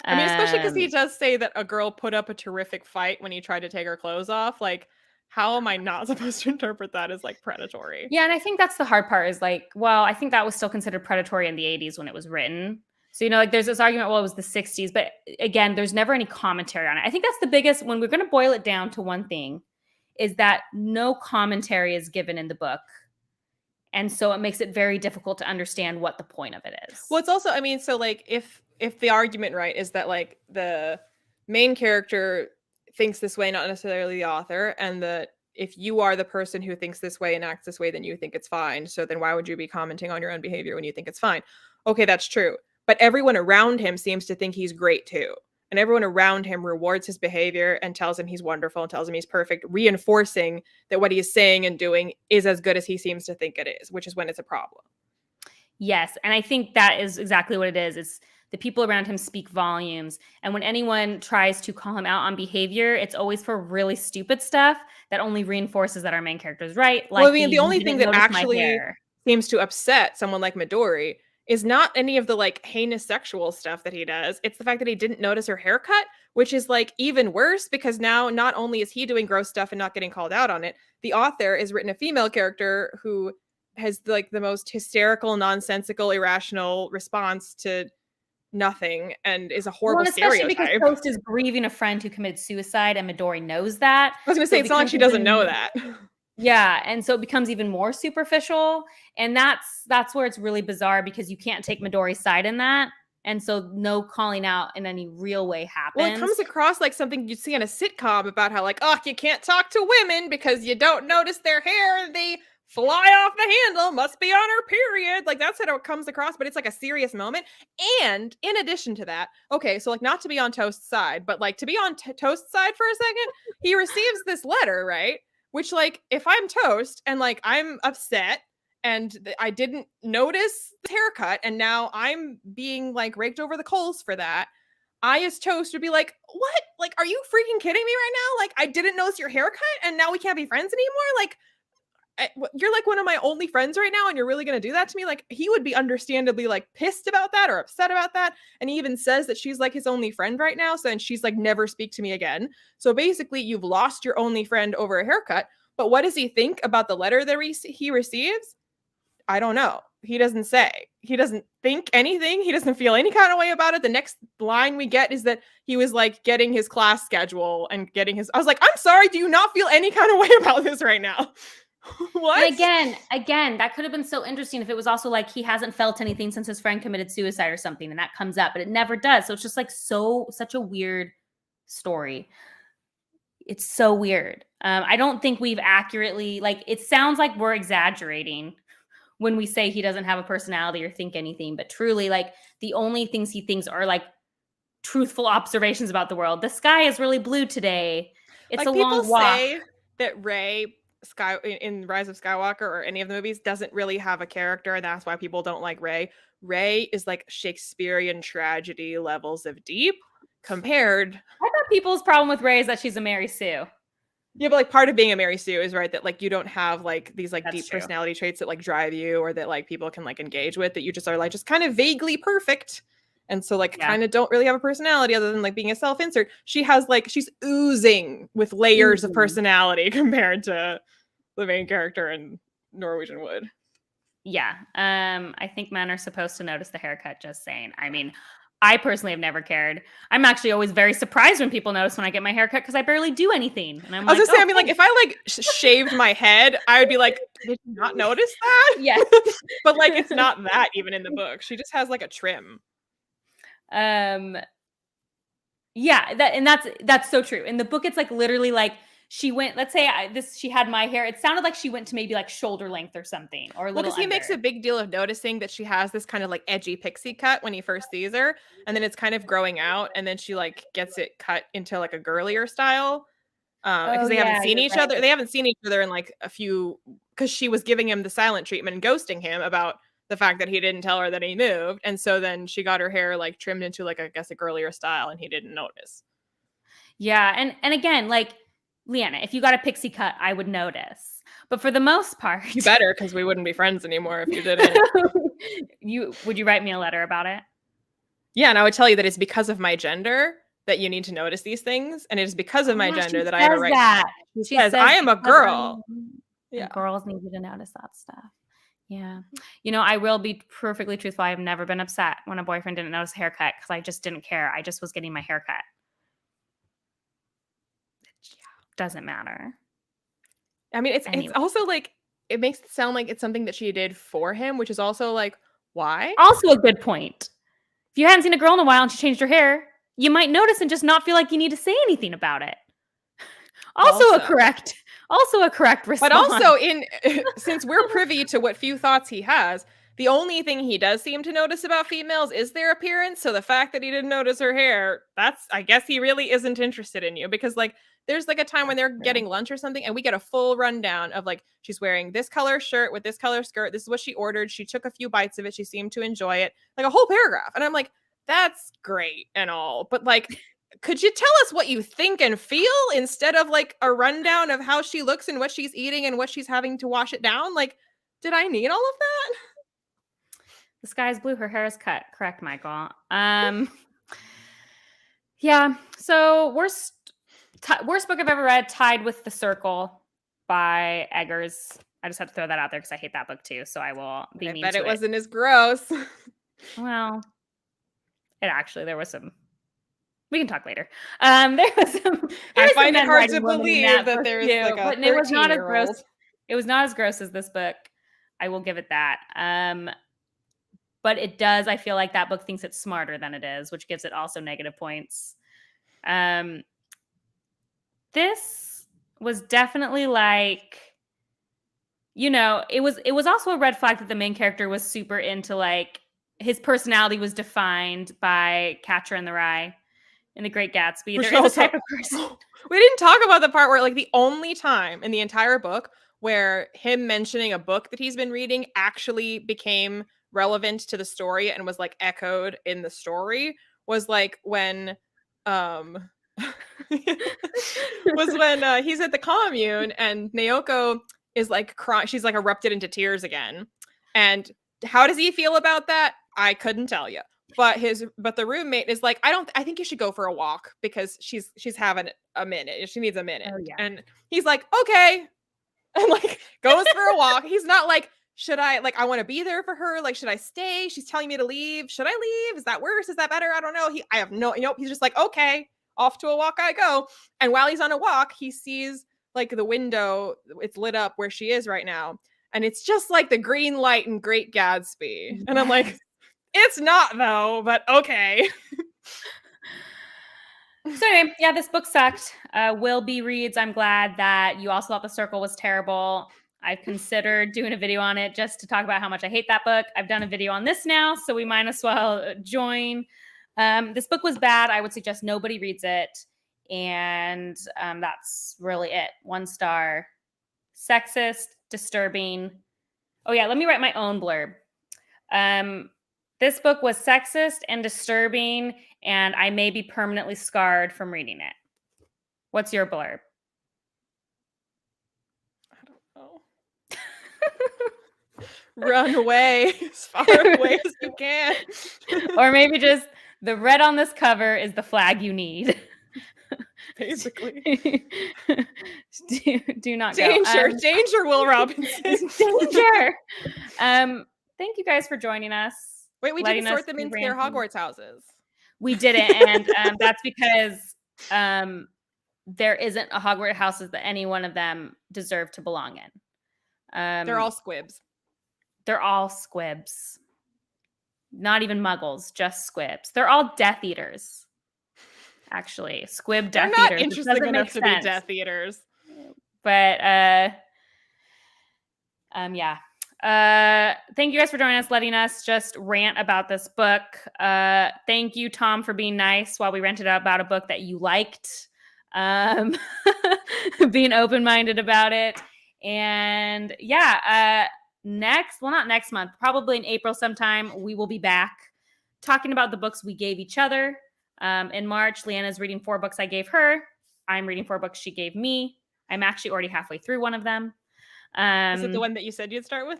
I mean, especially because he Um does say that a girl put up a terrific fight when he tried to take her clothes off. Like, how am I not supposed to interpret that as like predatory? Yeah, and I think that's the hard part is like, well, I think that was still considered predatory in the 80s when it was written. So, like there's this argument, well, it was the 60s, but again, there's never any commentary on it. I think that's the biggest, when we're going to boil it down to one thing, is that no commentary is given in the book. And so it makes it very difficult to understand what the point of it Well, is. it's also, I mean, so like if the argument, right, is that like the main character thinks this way, not necessarily the author, and that if you are the person who thinks this way and acts this way, then you think it's fine. So then why would you be commenting on your own behavior when you think it's fine? Okay, that's true. But everyone around him seems to think he's great too. And everyone around him rewards his behavior and tells him he's wonderful and tells him he's perfect, reinforcing that what he is saying and doing is as good as he seems to think it is, which is when it's a problem. Yes, and I think that is exactly what it is. It's the people around him speak volumes. And when anyone tries to call him out on behavior, it's always for really stupid stuff that only reinforces that our main character is right. Well, I Like the mean, the "you only thing didn't that notice my actually hair." seems to upset someone like Midori is not any of the like heinous sexual stuff that he does. It's the fact that he didn't notice her haircut, which is like even worse because now not only is he doing gross stuff and not getting called out on it, the author has written a female character who has like the most hysterical, nonsensical, irrational response to nothing and is a Well, horrible and especially because stereotype. Toast is grieving a friend who committed suicide, and Midori knows that. I was gonna So say it it's not like becomes she doesn't know even that. yeah, and so it becomes even more superficial. And that's where it's really bizarre because you can't take Midori's side in that. And so no calling out in any real way Well, it comes happens. across like something you'd see in a sitcom about how, like, oh, you can't talk to women because you don't notice their hair and they fly off the handle, must be on her period. Like, that's how it comes across, but it's like a serious moment. And in addition to that, okay, so like, not to be on Toast's side, but like to be on Toast's side for a second, he receives this letter, right? Which, like, if I'm Toast and like I'm upset and I didn't notice the haircut and now I'm being like raked over the coals for that. I, as Toast, would be like, what? Like, are you freaking kidding me right now? Like, I didn't notice your haircut and now we can't be friends anymore? Like, you're like one of my only friends right now and you're really going to do that to me? Like, he would be understandably like pissed about that or upset about that. And he even says that she's like his only friend right now. So, and she's like, never speak to me again. So basically, you've lost your only friend over a haircut. But what does he think about the letter that he receives? I don't know. He doesn't say. He doesn't think anything. He doesn't feel any kind of way about it. The next line we get is that he was like getting his class schedule and getting his. I was like, I'm sorry. Do you not feel any kind of way about this right now? What? And again, that could have been so interesting if it was also like he hasn't felt anything since his friend committed suicide or something, and that comes up, but it never does. So it's just like such a weird story. It's so weird. I don't think we've accurately, like, it sounds like we're exaggerating when we say he doesn't have a personality or think anything, but truly, like, the only things he thinks are like truthful observations about the world. The sky is really blue today. It's a Like, people long walk. say that Rey in Rise of Skywalker or any of the movies doesn't really have a character, and that's why people don't like Rey. Rey is like Shakespearean tragedy levels of deep compared. I thought people's problem with Rey is that she's a Mary Sue. Yeah, but like part of being a Mary Sue is right that like you don't have like these like That's deep true. personality traits that like drive you or that like people can like engage with, that you just are like just kind of vaguely perfect. And so like Yeah. kind of don't really have a personality other than like being a self-insert. She's oozing with layers of personality compared to the main character in Norwegian Wood. Yeah. I think men are supposed to notice the haircut, just saying. I mean, I personally have never cared. I'm actually always very surprised when people notice when I get my haircut because I barely do anything. And I'm I was like, gonna say, oh, I mean, like if I like shaved my head, I would be like, did you not notice that? yes. But like it's not that even in the book. She just has like a trim. Yeah, that's so true. In the book, it's like literally like she went. Let's say she had my hair. It sounded like she went to maybe like shoulder length or something, or a Well, little because he under. makes a big deal of noticing that she has this kind of like edgy pixie cut when he first sees her, and then it's kind of growing out, and then she like gets it cut into like a girlier style. Because they haven't seen each other. They haven't seen each other in like a few, because she was giving him the silent treatment and ghosting him about the fact that he didn't tell her that he moved. And so then she got her hair like trimmed into like, I guess, a girlier style, and he didn't notice. Yeah, and again, like Leanna, if you got a pixie cut, I would notice. But for the most part, You better, because we wouldn't be friends anymore if you didn't. Would you write me a letter about it? Yeah, and I would tell you that it's because of my gender that you need to notice these things, and it is because of my gender that I have a right. That. She says, I am a girl. Yeah. Girls need you to notice that stuff. Yeah. You know, I will be perfectly truthful. I've never been upset when a boyfriend didn't notice a haircut because I just didn't care. I just was getting my haircut. Doesn't matter. I mean, it's also like, it makes it sound like it's something that she did for him, which is also like, why? Also a good point. If you hadn't seen a girl in a while and she changed her hair, you might notice and just not feel like you need to say anything about it. Also a correct response. But also, since we're privy to what few thoughts he has, the only thing he does seem to notice about females is their appearance. So the fact that he didn't notice her hair, I guess he really isn't interested in you, because like there's like a time when they're getting lunch or something and we get a full rundown of like, she's wearing this color shirt with this color skirt. This is what she ordered. She took a few bites of it. She seemed to enjoy it, like a whole paragraph. And I'm like, that's great and all, but like, could you tell us what you think and feel instead of like a rundown of how she looks and what she's eating and what she's having to wash it down? Like, did I need all of that? The sky is blue, her hair is cut. Correct, Michael. Yeah. So worst book I've ever read, tied with The Circle by Eggers. I just had to throw that out there because I hate that book too. So I will be mean to it. I bet it wasn't as gross. Well, there was some. We can talk later. There was some. I find it hard to believe that there's like a 13-year-old. It was not as gross. It was not as gross as this book. I will give it that. But it does. I feel like that book thinks it's smarter than it is, which gives it also negative points. This was definitely like, you know, it was also a red flag that the main character was super into, like, his personality was defined by Catcher in the Rye in The Great Gatsby. There is a type of person. We didn't talk about the part where like the only time in the entire book where him mentioning a book that he's been reading actually became relevant to the story and was like echoed in the story was like when he's at the commune and Naoko is like crying. She's like erupted into tears again. And how does he feel about that? I couldn't tell you. But the roommate is like, I think you should go for a walk because she's having a minute. She needs a minute. Oh, yeah. And he's like, okay. And like goes for a walk. He's not like, should I, like, I want to be there for her. Like, should I stay? She's telling me to leave. Should I leave? Is that worse? Is that better? I don't know. I have no, nope. He's just like, okay, off to a walk I go. And while he's on a walk, he sees like the window, it's lit up where she is right now. And it's just like the green light in Great Gatsby. Yes. And I'm like, it's not though, but okay. So anyway, yeah, this book sucked. Will B reads. I'm glad that you also thought The Circle was terrible. I've considered doing a video on it just to talk about how much I hate that book. I've done a video on this now, so we might as well join. This book was bad. I would suggest nobody reads it. And that's really it. 1 star. Sexist, disturbing. Oh, yeah, let me write my own blurb. This book was sexist and disturbing, and I may be permanently scarred from reading it. What's your blurb? I don't know. Run away as far away as you can. Or maybe just the red on this cover is the flag you need. Basically. do not danger, go. danger, Will Robinson. Danger. Thank you guys for joining us. Wait, we didn't sort them into their Hogwarts houses. We didn't, and that's because there isn't a Hogwarts houses that any one of them deserve to belong in. They're all squibs. They're all squibs. Not even muggles, just squibs. They're all Death Eaters. Actually, squib Death Eaters. They're not interesting enough to be Death Eaters. But yeah. Thank you guys for joining us, letting us just rant about this book. Thank you, Tom, for being nice while we ranted about a book that you liked. Being open-minded about it. And yeah, not next month, probably in April sometime, we will be back talking about the books we gave each other. In March, Leanna's reading 4 books I gave her. I'm reading 4 books she gave me. I'm actually already halfway through one of them. Is it the one that you said you'd start with?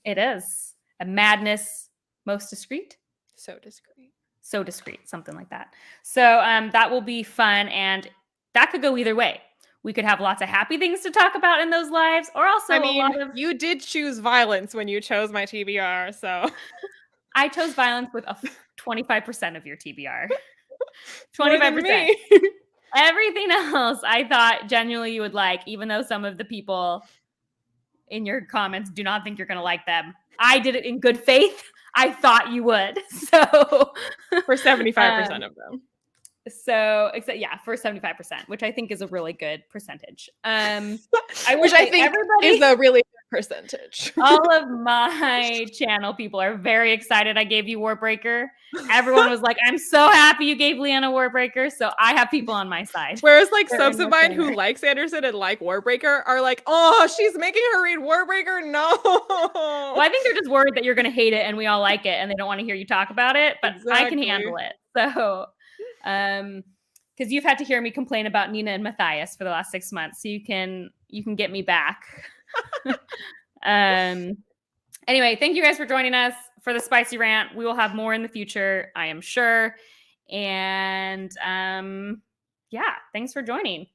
It is. A Madness Most Discreet. So discreet. So discreet, something like that. So that will be fun, and that could go either way. We could have lots of happy things to talk about in those lives, or also you did choose violence when you chose my TBR, so. I chose violence with a 25% of your TBR. 25%. Everything else I thought genuinely you would like, even though some of the people in your comments do not think you're going to like them. I did it in good faith. I thought you would. So for 75% of them. So, except for 75%, which I think is a really good percentage. I think is a really good percentage. All of my channel people are very excited I gave you Warbreaker. Everyone was like, I'm so happy you gave Leanna Warbreaker. So I have people on my side. Whereas like subs of mine who like Sanderson and like Warbreaker are like, oh, she's making her read Warbreaker? No. Well, I think they're just worried that you're going to hate it and we all like it and they don't want to hear you talk about it. But exactly. I can handle it. So... because you've had to hear me complain about Nina and Matthias for the last 6 months, so you can get me back. Anyway, thank you guys for joining us for the spicy rant. We will have more in the future, I am sure. And yeah, thanks for joining.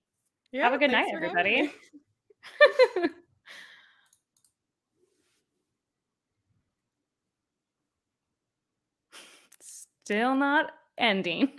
Yeah, have a good night, everybody. Still not ending.